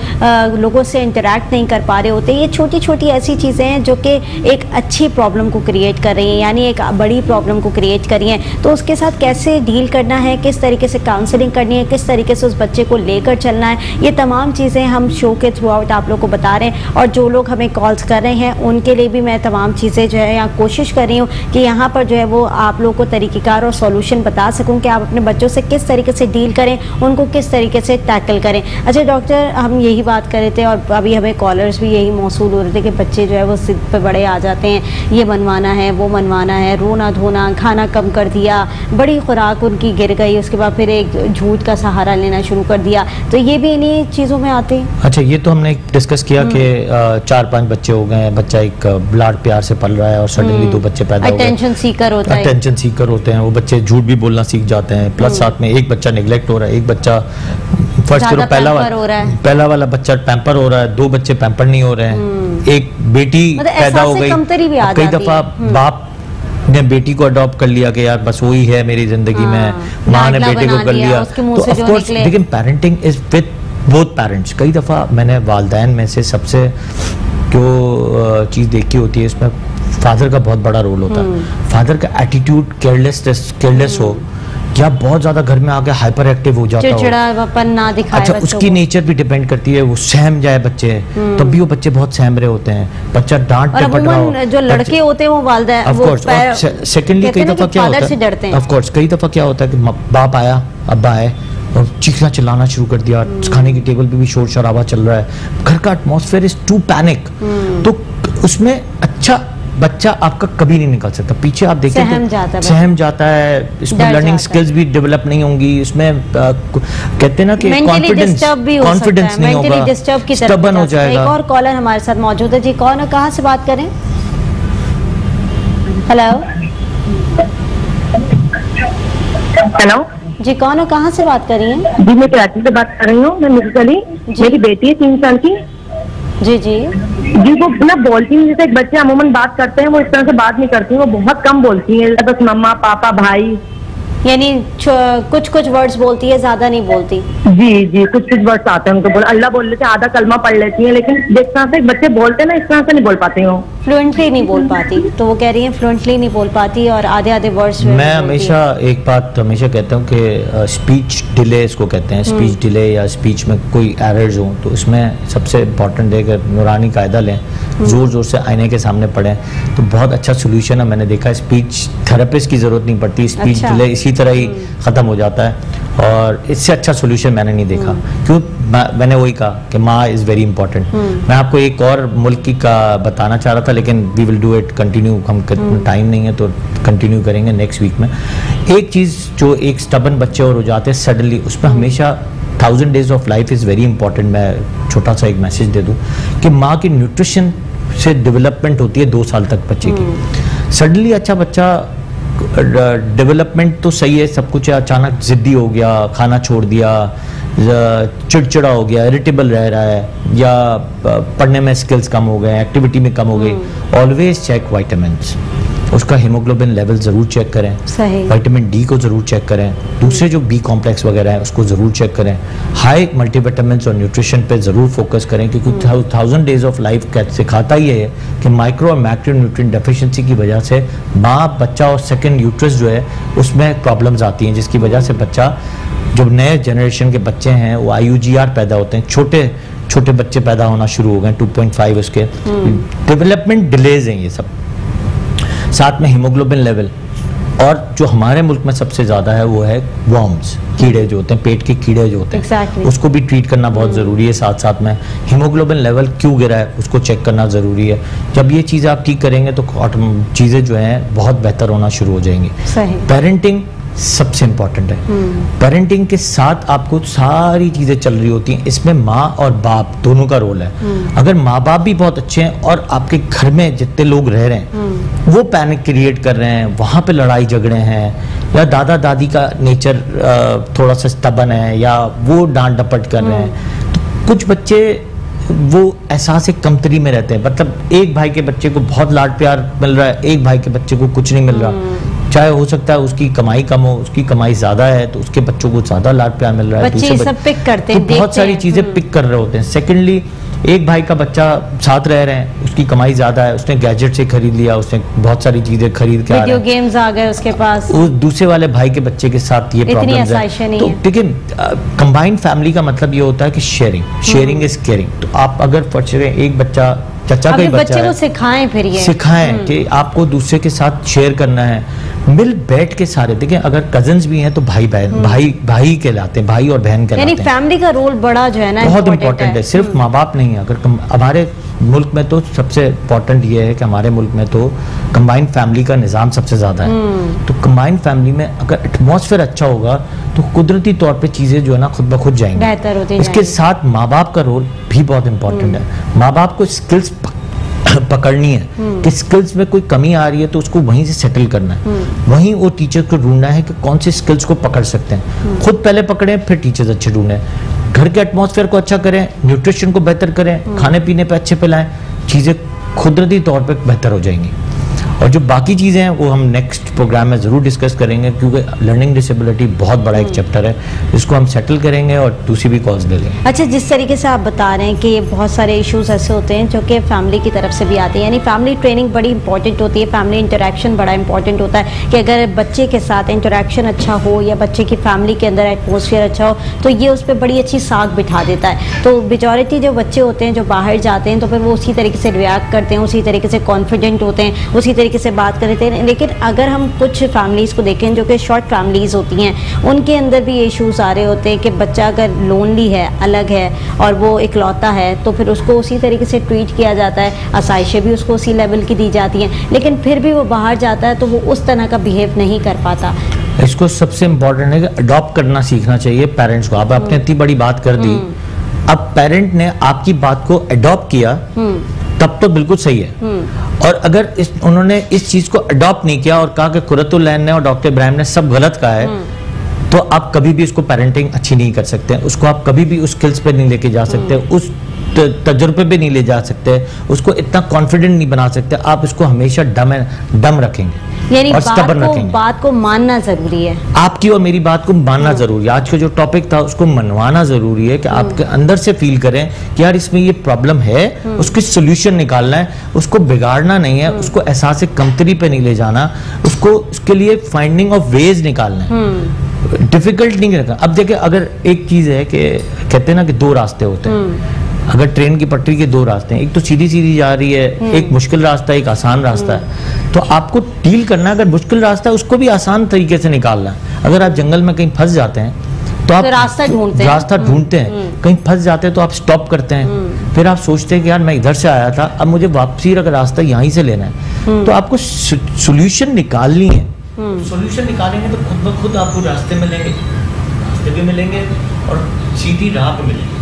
लोगों से इंटरेक्ट नहीं कर पा रहे होते। ये छोटी छोटी ऐसी चीज़ें हैं जो कि एक अच्छी प्रॉब्लम को क्रिएट कर रही हैं, यानी एक बड़ी प्रॉब्लम को क्रिएट कर रही हैं। तो उसके साथ कैसे डील करना है, किस तरीके से काउंसलिंग करनी है, किस तरीके से उस बच्चे को लेकर चलना है, ये तमाम चीज़ें हम शो के थ्रू आउट आप लोग को बता रहे हैं। और जो लोग हमें कॉल्स कर रहे हैं उनके लिए भी मैं तमाम चीज़ें जो है यहाँ कोशिश कर रही हूँ कि यहाँ पर जो है वो आप लोगों को तरीक़ेकार और सॉल्यूशन बता सकूँ कि आप अपने बच्चों से किस तरीके से डील करें, उनको किस तरीके से टैकल करें। अच्छा डॉक्टर, हम यही बात कर रहे थे और अभी हमें कॉलर्स भी यही मौसूल हो रहे थे कि बच्चे जो है वो ज़िद पे बड़े आ जाते हैं, ये मनवाना है, वो मनवाना है, रोना धोना, खाना कम कर दिया, बड़ी खुराक उनकी गिर गई, उसके बाद फिर एक झूठ का सहारा लेना शुरू कर दिया, तो ये भी इन्हीं चीज़ों में आते हैं। अच्छा, ये तो हमने डिस्कस किया कि 4-5 बच्चे हो गए हैं, बच्चा एक लाड प्यार से पल रहा है और सडनली 2 बच्चे पैदा हो गए, अटेंशन सीकर होता है, अटेंशन सीकर होते हैं, वो बच्चे झूठ भी बोलना सीख जाते हैं, प्लस साथ में एक बच्चा निगलेक्ट हो रहा है, एक बच्चा फर्स्ट करो पहला वाला बच्चा पैम्पर हो रहा है, 2 बच्चे पैम्पर नहीं हो रहे हैं, एक बेटी पैदा हो गई, कई दफा बाप ने बेटी को अडॉप्ट कर लिया कि यार बस वही है मेरी जिंदगी में, माँ ने बेटे को कर लिया। तो ऑफ कोर्स लेकिन parenting is with both parents. कई दफ़ा मैंने वालिदैन में से सबसे जो चीज़ देखी होती है इसमें फादर का बहुत बड़ा रोल होता है। फादर का एटीट्यूड केयरलेस हो या बहुत ज़्यादा घर में आके हाइपर एक्टिव हो जाता चिड़चिड़ापन ना दिखाए। अच्छा, उसकी नेचर भी डिपेंड करती है, वो सहम जाए बच्चे, तब भी वो बच्चे बहुत सहम रहे होते हैं, बच्चा डांट पे पड़ रहा हो। जो लड़के होते हैं वो वालिदैन, ऑफ कोर्स सेकंडली कई दफ़ा क्या होता है, ऑफ कोर्स कई दफ़ा क्या होता है कि बाप आया, अब्बा आए और चीखना चिल्लाना शुरू कर दिया, खाने की टेबल पे भी शोर शराबा चल रहा है, घर का एटमॉस्फेयर इज टू पैनिक, तो उसमें अच्छा बच्चा आपका कभी नहीं निकल सकता। पीछे आप देखें सहम जाता है, इसमें लर्निंग स्किल्स भी डेवलप नहीं होंगी, इसमें कहते हैं ना कि कॉन्फिडेंस नहीं होगा, स्टबर्न हो जाएगा। एक और कॉलर हमारे साथ मौजूद है जी, कौन है, कहाँ से बात करें? हेलो हेलो जी, कौन है, कहाँ से बात कर रही हैं? जी मैं कराची से बात कर रही हूँ। मैं मिसेस अली, मेरी बेटी है 3 साल की। जी जी जी, वो ना बोलती हैं, जैसे एक बच्चे अमूमन बात करते हैं वो इस तरह से बात नहीं करती, वो बहुत कम बोलती हैं, बस मम्मा पापा भाई, यानी कुछ कुछ वर्ड्स बोलती है, ज्यादा नहीं बोलती। जी जी, कुछ कुछ वर्ड्स आते हैं उनको, बोल अल्लाह बोल लेते हैं, आधा कलमा पढ़ लेती हैं, लेकिन जिस तरह से बच्चे बोलते हैं ना, इस तरह से नहीं बोल पाते हो, फ्लुएंटली नहीं बोल पाती। तो वो कह रही है फ्लुएंटली नहीं बोल पाती और आधे आधे वर्ड्स। मैं हमेशा एक बात हमेशा कहता हूँ कि स्पीच डिले इसको कहते हैं, स्पीच डिले या स्पीच में कोई एरर्स हो तो इसमें सबसे इम्पॉर्टेंट है कि नूरानी कायदा लें, जोर जोर से आईने के सामने पढ़ें तो बहुत अच्छा सोल्यूशन है। मैंने देखा स्पीच थेरेपिस्ट की जरूरत नहीं पड़ती, स्पीच डिले इसी तरह ही खत्म हो जाता है और इससे अच्छा सोल्यूशन मैंने नहीं देखा। क्यों? मैंने वही कहा कि माँ इज़ वेरी इंपॉर्टेंट। मैं आपको एक और मुल्क की का बताना चाह रहा था लेकिन we will do it continue, हम टाइम नहीं है तो कंटिन्यू करेंगे नेक्स्ट वीक में। एक चीज़ जो एक स्टबन बच्चे और हो जाते हैं सडनली, उसमें हमेशा 1000 days of life is very important. मैं छोटा सा एक मैसेज दे दूँ कि माँ की न्यूट्रिशन से डेवलपमेंट होती है 2 साल तक बच्चे की। सडनली अच्छा बच्चा डेवलपमेंट तो सही है, सब कुछ है, अचानक जिद्दी हो गया, खाना छोड़ दिया, चिड़चिड़ा हो गया, इरिटेबल रह रहा है या पढ़ने में स्किल्स कम हो गए, एक्टिविटी में कम हो गई, ऑलवेज चेक विटामिन्स। उसका हीमोग्लोबिन लेवल ज़रूर चेक करें, विटामिन डी को ज़रूर चेक करें, दूसरे जो बी कॉम्प्लेक्स वगैरह है उसको ज़रूर चेक करें, हाई मल्टीविटामिन्स और न्यूट्रिशन पे ज़रूर फोकस करें क्योंकि 1000 days ऑफ लाइफ सिखाता ही है कि माइक्रो और मैक्रो न्यूट्रिएंट डेफिशिएंसी की वजह से माँ बच्चा और सेकेंड यूट्रस जो है उसमें प्रॉब्लम्स आती हैं, जिसकी वजह से बच्चा, जो नए जनरेशन के बच्चे हैं वो IUGR पैदा होते हैं, छोटे छोटे बच्चे पैदा होना शुरू हो गए, 2.5 उसके डेवलपमेंट डिलेज हैं ये सब। साथ में हीमोग्लोबिन लेवल, और जो हमारे मुल्क में सबसे ज़्यादा है वो है वर्म्स, कीड़े जो होते हैं, पेट के कीड़े जो होते हैं उसको भी ट्रीट करना बहुत ज़रूरी है। साथ साथ में हीमोग्लोबिन लेवल क्यों गिरा है उसको चेक करना ज़रूरी है। जब ये चीज़ें आप ठीक करेंगे तो चीज़ें जो हैं बहुत बेहतर होना शुरू हो जाएंगी। पेरेंटिंग सबसे इम्पॉर्टेंट है। पेरेंटिंग के साथ आपको सारी चीज़ें चल रही होती हैं, इसमें माँ और बाप दोनों का रोल है। अगर माँ बाप भी बहुत अच्छे हैं और आपके घर में जितने लोग रह रहे हैं वो पैनिक क्रिएट कर रहे हैं, वहाँ पे लड़ाई झगड़े हैं या दादा दादी का नेचर थोड़ा सा स्टबन है या वो डांट डपट कर रहे हैं, तो कुछ बच्चे वो एहसास कमतरी में रहते हैं। मतलब एक भाई के बच्चे को बहुत लाड प्यार मिल रहा है, एक भाई के बच्चे को कुछ नहीं मिल रहा। चाहे हो सकता है उसकी कमाई कम हो, उसकी कमाई ज्यादा है तो उसके बच्चों को ज्यादा लाड प्यार मिल रहा है, बच्चे सब पिक करते हैं, तो बहुत सारी चीजें पिक कर रहे होते हैं। सेकेंडली एक भाई का बच्चा साथ रह रहे हैं, उसकी कमाई ज्यादा है, उसने गैजेट से खरीद लिया, उसने बहुत सारी चीजें खरीद के वीडियो गेम्स आ गए उसके पास, उस दूसरे वाले भाई के बच्चे के साथ ये प्रॉब्लम्स है। तो ठीक है, कंबाइंड फैमिली का मतलब ये होता है कि शेयरिंग इज केयरिंग। तो आप अगर एक बच्चा चचा का ही बच्चा है, सिखाएं, फिर ये सिखाएं कि आपको दूसरे के साथ शेयर करना है, मिल बैठ के सारे। देखिए अगर कजन्स भी हैं तो भाई बहन भाई कहलाते हैं, भाई और बहन कहलाते हैं। यानी फैमिली का रोल बड़ा जो है ना बहुत इंपॉर्टेंट है, सिर्फ माँ बाप नहीं है। अगर हमारे मुल्क में तो सबसे इम्पोर्टेंट ये है कि हमारे मुल्क में तो कंबाइंड फैमिली का निज़ाम सबसे ज़्यादा है। तो कंबाइंड फैमिली में अगर एटमॉस्फेयर अच्छा होगा तो कुदरती तौर पे चीज़ें जो है ना खुद ब खुद जाएंगी, बेहतर होती इसके साथ माँ बाप का रोल भी बहुत इंपॉर्टेंट है। माँ बाप को स्किल्स पकड़नी है कि स्किल्स में कोई कमी आ रही है तो उसको वहीं से सेटल करना है, वहीं वो टीचर को ढूंढना है कि कौन से स्किल्स को पकड़ सकते हैं। खुद पहले पकड़ें फिर टीचर्स अच्छे ढूंढें, घर के एटमॉस्फेयर को अच्छा करें, न्यूट्रिशन को बेहतर करें, खाने पीने पे अच्छे पिलाएं, चीज़ें कुदरती तौर पे बेहतर हो जाएंगी। और जो बाकी चीज़ें हैं वो हम नेक्स्ट प्रोग्राम में ज़रूर डिस्कस करेंगे क्योंकि लर्निंग डिसेबिलिटी बहुत बड़ा एक चैप्टर है, इसको हम सेटल करेंगे और दूसरी भी कॉल्स ले लेंगे। अच्छा, जिस तरीके से आप बता रहे हैं कि ये बहुत सारे इश्यूज ऐसे होते हैं जो कि फैमिली की तरफ से भी आते हैं, यानी फैमिली ट्रेनिंग बड़ी इंपॉर्टेंट होती है, फैमिली इंटरेक्शन बड़ा इंपॉर्टेंट होता है कि अगर बच्चे के साथ इंटरेक्शन अच्छा हो या बच्चे की फैमिली के अंदर एटमोसफियर अच्छा हो तो ये उस पर बड़ी अच्छी साख बिठा देता है। तो मेजॉरिटी जो बच्चे होते हैं जो बाहर जाते हैं तो फिर वो उसी तरीके से रिएक्ट करते हैं, उसी तरीके से कॉन्फिडेंट होते हैं, उसी तरीके से बात करते हैं। लेकिन अगर हम कुछ फैमिलीज़ को देखें जो कि शॉर्ट फैमिलीज़ होती हैं, उनके अंदर भी ये इश्यूज़ आ रहे होते हैं कि बच्चा अगर लोनली है, अलग है और वो इकलौता है तो फिर उसको उसी तरीके से ट्रीट किया जाता है, आसाइशें भी उसको उसी लेवल की दी जाती हैं, लेकिन फिर भी वो बाहर जाता है तो वो उस तरह का बिहेव नहीं कर पाता। इसको सबसे इम्पोर्टेंट है कि अडॉप्ट करना सीखना चाहिए पेरेंट्स को। आपने इतनी बड़ी बात कर दी, अब पेरेंट ने आपकी बात को अडॉप्ट किया तब तो बिल्कुल सही है। और अगर उन्होंने इस चीज को अडॉप्ट नहीं किया और कहा कि कुरतुल ऐन ने और डॉक्टर इब्राहिम ने सब गलत कहा है, तो आप कभी भी उसको पेरेंटिंग अच्छी नहीं कर सकते, उसको आप कभी भी उस स्किल्स पे नहीं लेके जा सकते, तजुर्बे पे नहीं ले जा सकते, उसको इतना कॉन्फिडेंट नहीं बना सकते, आप उसको हमेशा डम रखेंगे, यानी और स्टबर्न रखेंगे। बात को मानना जरूरी है, आपकी और मेरी बात को मानना जरूरी है। आज का जो टॉपिक था उसको मनवाना जरूरी है कि आपके अंदर से फील करें कि यार इसमें ये प्रॉब्लम है, उसकी सोल्यूशन निकालना है, उसको बिगाड़ना नहीं है, उसको एहसास कमतरी पे नहीं ले जाना, उसको उसके लिए फाइंडिंग ऑफ वेज निकालना है, डिफिकल्ट नहीं रखना। अब देखिए, अगर एक चीज है कि कहते हैं ना कि दो रास्ते होते हैं, अगर ट्रेन की पटरी के दो रास्ते हैं, एक तो सीधी सीधी जा रही है, एक मुश्किल रास्ता है, एक आसान रास्ता है, तो आपको डील करना है। अगर मुश्किल रास्ता है उसको भी आसान तरीके से निकालना है। अगर आप जंगल में कहीं फंस जाते हैं तो आप रास्ता ढूंढते हैं, कहीं फंस जाते हैं तो आप स्टॉप करते हैं, फिर आप सोचते हैं कि यार मैं इधर से आया था, अब मुझे वापसी का रास्ता यहीं से लेना है, तो आपको सोल्यूशन निकालनी है। सोल्यूशन निकालेंगे तो खुद ब खुद आपको रास्ते भी मिलेंगे और सीधी राह पे मिलेंगे।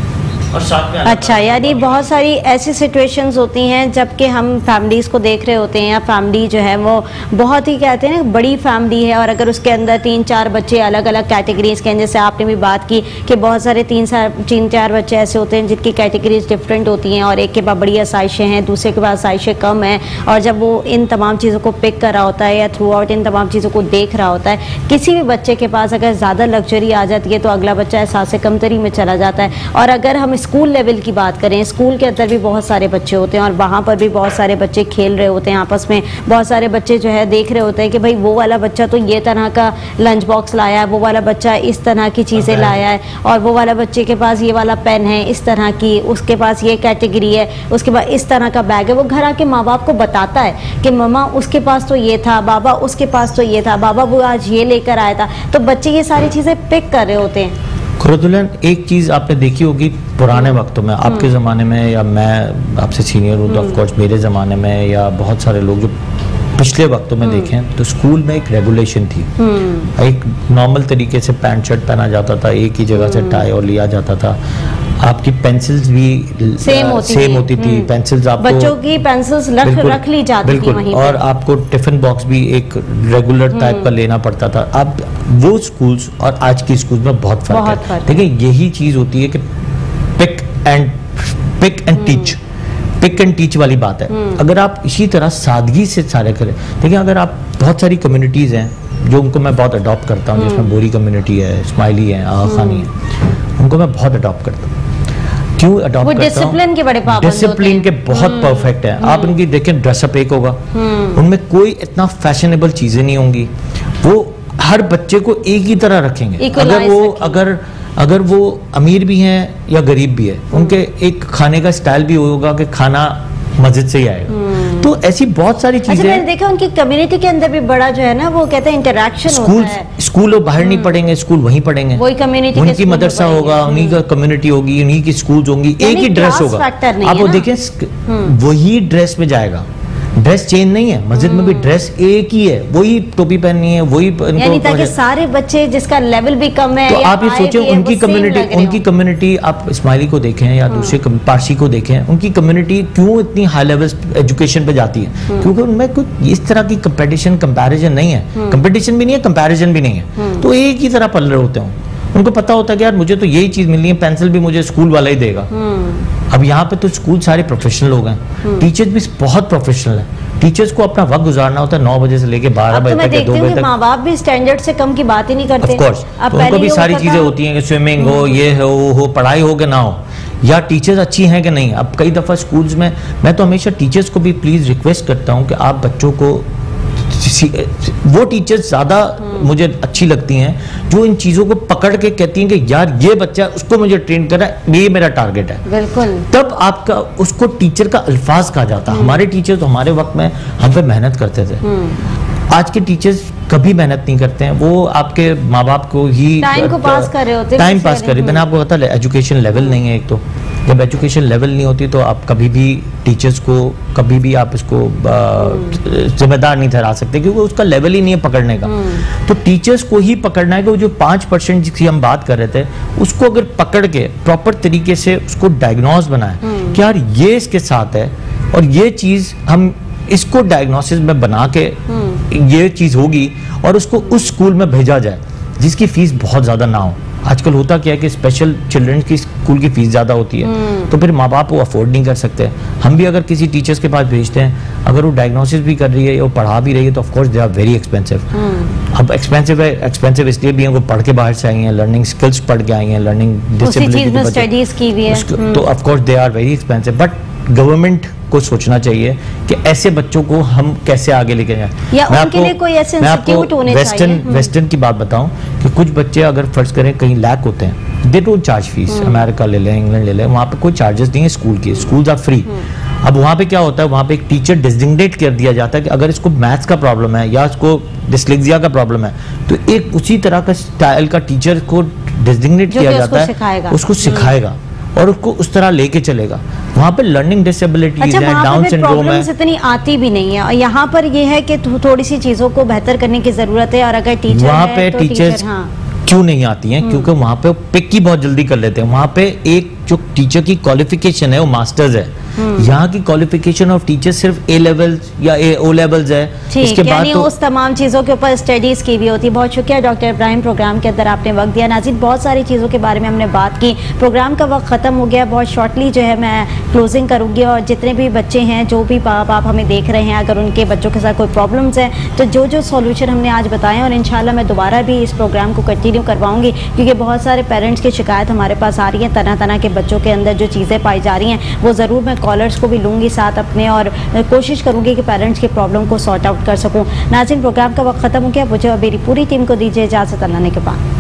और साथ में अच्छा, यानी बहुत सारी ऐसी सिचुएशंस होती हैं जबकि हम फैमिलीज़ को देख रहे होते हैं, या फैमिली जो है वो बहुत ही कहते हैं ना बड़ी फैमिली है, और अगर उसके अंदर 3-4 बच्चे अलग अलग कैटेगरीज के हैं, जैसे आपने भी बात की कि बहुत सारे 3-4 बच्चे ऐसे होते हैं जिनकी कैटेगरीज डिफरेंट होती हैं, और एक के पास बड़ी आसाइशें हैं, दूसरे के पास आसाइशें कम हैं, और जब वो इन तमाम चीज़ों को पिक कर रहा होता है या थ्रू आउट इन तमाम चीज़ों को देख रहा होता है, किसी भी बच्चे के पास अगर ज़्यादा लग्जरी आ जाती है तो अगला बच्चा एहसास कमतरी में चला जाता है। और अगर हम स्कूल लेवल की बात करें, स्कूल के अंदर भी बहुत सारे बच्चे होते हैं और वहाँ पर भी बहुत सारे बच्चे खेल रहे होते हैं आपस में, बहुत सारे बच्चे जो है देख रहे होते हैं कि भाई वो वाला बच्चा तो ये तरह का लंच बॉक्स लाया है, वो वाला बच्चा इस तरह की चीज़ें लाया है, और वो वाला बच्चे के पास ये वाला पेन है इस तरह की, उसके पास ये कैटेगरी है, उसके बाद इस तरह का बैग है। वो घर आके माँ बाप को बताता है कि मम्मा उसके पास तो ये था, बाबा उसके पास तो ये था, बाबा वो आज ये लेकर आया था। तो बच्चे ये सारी चीज़ें पिक कर रहे होते हैं। खुरदुल्हन, एक चीज आपने देखी होगी पुराने वक्तों में, आपके ज़माने में, या मैं आपसे सीनियर हूँ तो ऑफकोर्स मेरे ज़माने में, या बहुत सारे लोग जो पिछले वक्तों में देखें, तो स्कूल में एक रेगुलेशन थी। एक नॉर्मल तरीके से पैंट शर्ट पहना जाता था, एक ही जगह से टाई और लिया जाता था, आपकी पेंसिल्स भी सेम होती थी। पेंसिल्स आपको, बच्चों की पेंसिल्स रख ली जाती थी वहीं और आपको टिफिन बॉक्स भी एक रेगुलर टाइप का लेना पड़ता था। अब वो स्कूल्स और आज की स्कूल में बहुत फर्क है। देखिए, यही चीज होती है कि पिक एंड टीच वाली बात है। अगर आप इसी तरह सादगी से सारे करें, देखिए अगर आप, बहुत सारी कम्युनिटीज हैं जो उनको मैं बहुत अडॉप्ट करता हूँ, जिसमें बोरी कम्युनिटी है, स्माइली है, आगा खानी है, उनको मैं बहुत अडॉप्ट करता हूँ। क्यों अडॉप्ट करता हूं? डिसिप्लिन के बड़े पाबंद, डिसिप्लिन के बहुत परफेक्ट है। आप इनकी देखें, ड्रेसअप एक होगा, उनमें कोई इतना फैशनेबल चीजें नहीं होंगी, वो हर बच्चे को एक ही तरह रखेंगे। अगर वो अमीर भी हैं या गरीब भी है, उनके एक खाने का स्टाइल भी होगा कि खाना मस्जिद से ही आएगा। तो ऐसी बहुत सारी चीजें। अच्छा, मैंने देखा उनकी कम्युनिटी के अंदर भी बड़ा जो है ना, वो कहते हैं इंटरैक्शन होता है। स्कूल बाहर नहीं पढ़ेंगे, स्कूल वहीं पढ़ेंगे, वही कम्युनिटी, उनकी मदरसा होगा, उन्हीं का कम्युनिटी होगी, उन्हीं की स्कूल होंगी, एक ही ड्रेस होगा। आप वो देखें, वही ड्रेस में जाएगा, ड्रेस चेंज नहीं है। मस्जिद में भी ड्रेस एक ही है, वही टोपी पहननी है, वही, यानी ताकि सारे बच्चे जिसका लेवल भी कम है, तो आप ये सोचें उनकी कम्युनिटी आप इस्माइली को देखें या दूसरे पारसी को देखें, उनकी कम्युनिटी क्यों इतनी हाई लेवल एजुकेशन पे जाती है? क्योंकि उनमें कुछ इस तरह की कंपैरिजन नहीं है, कंपटीशन भी नहीं है, कंपैरिजन भी नहीं है, तो एक ही तरह पल रहे होते हैं। उनको पता होता है कि यार मुझे तो यही चीज मिलनी है, पेंसिल भी मुझे स्कूल वाला ही देगा। अब यहाँ पे तो स्कूल सारे प्रोफेशनल लोग हैं, टीचर्स भी बहुत प्रोफेशनल हैं। टीचर्स को अपना वक्त गुजारना होता है 9 बजे से लेके 12 बजे तक, 2 बजे तक। माँ बाप भी स्टैंडर्ड से कम की बात ही नहीं करते। ऑफ कोर्स, तो उनको भी सारी चीजें होती हैं कि स्विमिंग हो, ये हो, पढ़ाई हो कि ना हो, या टीचर्स अच्छी हैं कि नहीं। अब कई दफा स्कूल्स में मैं तो हमेशा टीचर्स को भी प्लीज रिक्वेस्ट करता हूँ कि आप बच्चों को, वो टीचर्स ज्यादा मुझे अच्छी लगती हैं जो इन चीजों को पकड़ के कहती हैं कि यार ये बच्चा, उसको मुझे ट्रेन करना है, ये मेरा टारगेट है। बिल्कुल, तब आपका उसको टीचर का अल्फाज कहा जाता। हमारे टीचर तो हमारे वक्त में हम पे मेहनत करते थे। आज के टीचर्स कभी मेहनत नहीं करते हैं, वो आपके माँ बाप को ही टाइम को पास कर रहे होते हैं, टाइम पास कर रहे। मैंने आपको बताया एजुकेशन लेवल नहीं है। एक तो जब एजुकेशन लेवल नहीं होती तो आप कभी भी टीचर्स को, कभी भी आप इसको जिम्मेदार नहीं ठहरा सकते, क्योंकि उसका लेवल ही नहीं है पकड़ने का। तो टीचर्स को ही पकड़ना है कि वो जो 5% जिसकी हम बात कर रहे थे, उसको अगर पकड़ के प्रॉपर तरीके से उसको डायग्नोज बनाए कि यार ये इसके साथ है और ये चीज हम इसको डायग्नोसिस में बना के ये चीज होगी, और उसको उस स्कूल में भेजा जाए जिसकी फीस बहुत ज्यादा ना हो। आजकल होता क्या है कि स्पेशल चिल्ड्रन की स्कूल की फीस ज़्यादा होती है, तो फिर माँ बाप वो अफोर्ड नहीं कर सकते। हम भी अगर किसी टीचर्स के पास भेजते हैं, अगर वो डायग्नोसिस भी कर रही है या पढ़ा भी रही है, तो of course they are very expensive. अब एक्सपेंसिव है, एक्सपेंसिव इसलिए भी है वो पढ़ के बाहर से आई हैं, लर्निंग स्किल्स पढ़ के आई हैं, लर्निंग डिसेबिलिटी स्टडीज की भी है, तो of course they are very expensive. But government को सोचना चाहिए कि ऐसे बच्चों को हम कैसे आगे लेके जाएं। या उनके लिए कोई ऐसे इंस्टीट्यूट होने चाहिए। वेस्टर्न की बात बताऊं कि कुछ बच्चे अगर फर्ज करें कहीं लैक होते हैं, they don't charge fees. America ले लें, इंग्लैंड ले लें, वहाँ पे कोई चार्जेस नहीं है स्कूल की, स्कूल्स आर फ्री। अब वहाँ पे क्या होता है, वहाँ पे एक टीचर डिजिग्नेट कर दिया जाता है कि अगर इसको मैथ्स का प्रॉब्लम है या इसको डिस्लेक्सिया का प्रॉब्लम है, तो एक उसी तरह का स्टाइल का टीचर को डिजिग्नेट किया जाता है, उसको सिखाएगा और उसको उस तरह लेके चलेगा। वहाँ पे लर्निंग डिसेबिलिटीज है, डाउन सिंड्रोम है, इतनी आती भी नहीं है। और यहाँ पर ये है कि थोड़ी सी चीजों को बेहतर करने की जरूरत है। और अगर टीचर वहाँ पे टीचर्स क्यों नहीं आती हैं? क्योंकि वहाँ पे पिक ही बहुत जल्दी कर लेते हैं। वहाँ पे एक जो टीचर की क्वालिफिकेशन है वो मास्टर्स है, यहाँ की क्वालिफिकेशन ऑफ टीचर सिर्फ ए लेवल या ओ लेवल्स है। इसके बाद तो उस तमाम चीज़ों के ऊपर स्टडीज की भी होती है। बहुत शुक्रिया डॉक्टर इब्राहिम, प्रोग्राम के अंदर आपने वक्त दिया। नाज़रीन, बहुत सारी चीज़ों के बारे में हमने बात की, प्रोग्राम का वक्त ख़त्म हो गया। बहुत शॉर्टली जो है मैं क्लोजिंग करूँगी। और जितने भी बच्चे हैं, जो भी बाप आप हमें देख रहे हैं, अगर उनके बच्चों के साथ कोई प्रॉब्लम्स हैं, तो जो सोल्यूशन हमने आज बताए, और इंशाल्लाह मैं दोबारा भी इस प्रोग्राम को कंटिन्यू करवाऊँगी, क्योंकि बहुत सारे पेरेंट्स की शिकायत हमारे पास आ रही है। तरह के बच्चों के अंदर जो चीज़ें पाई जा रही हैं, वो ज़रूर मैं कॉलर्स को भी लूँगी साथ अपने, और कोशिश करूंगी कि पेरेंट्स के प्रॉब्लम को सॉर्ट आउट कर सकूं। नाज़रीन, प्रोग्राम का वक्त खत्म हो गया। मुझे और मेरी पूरी टीम को दीजिए इजाज़त। अल्लाह ने के बाद।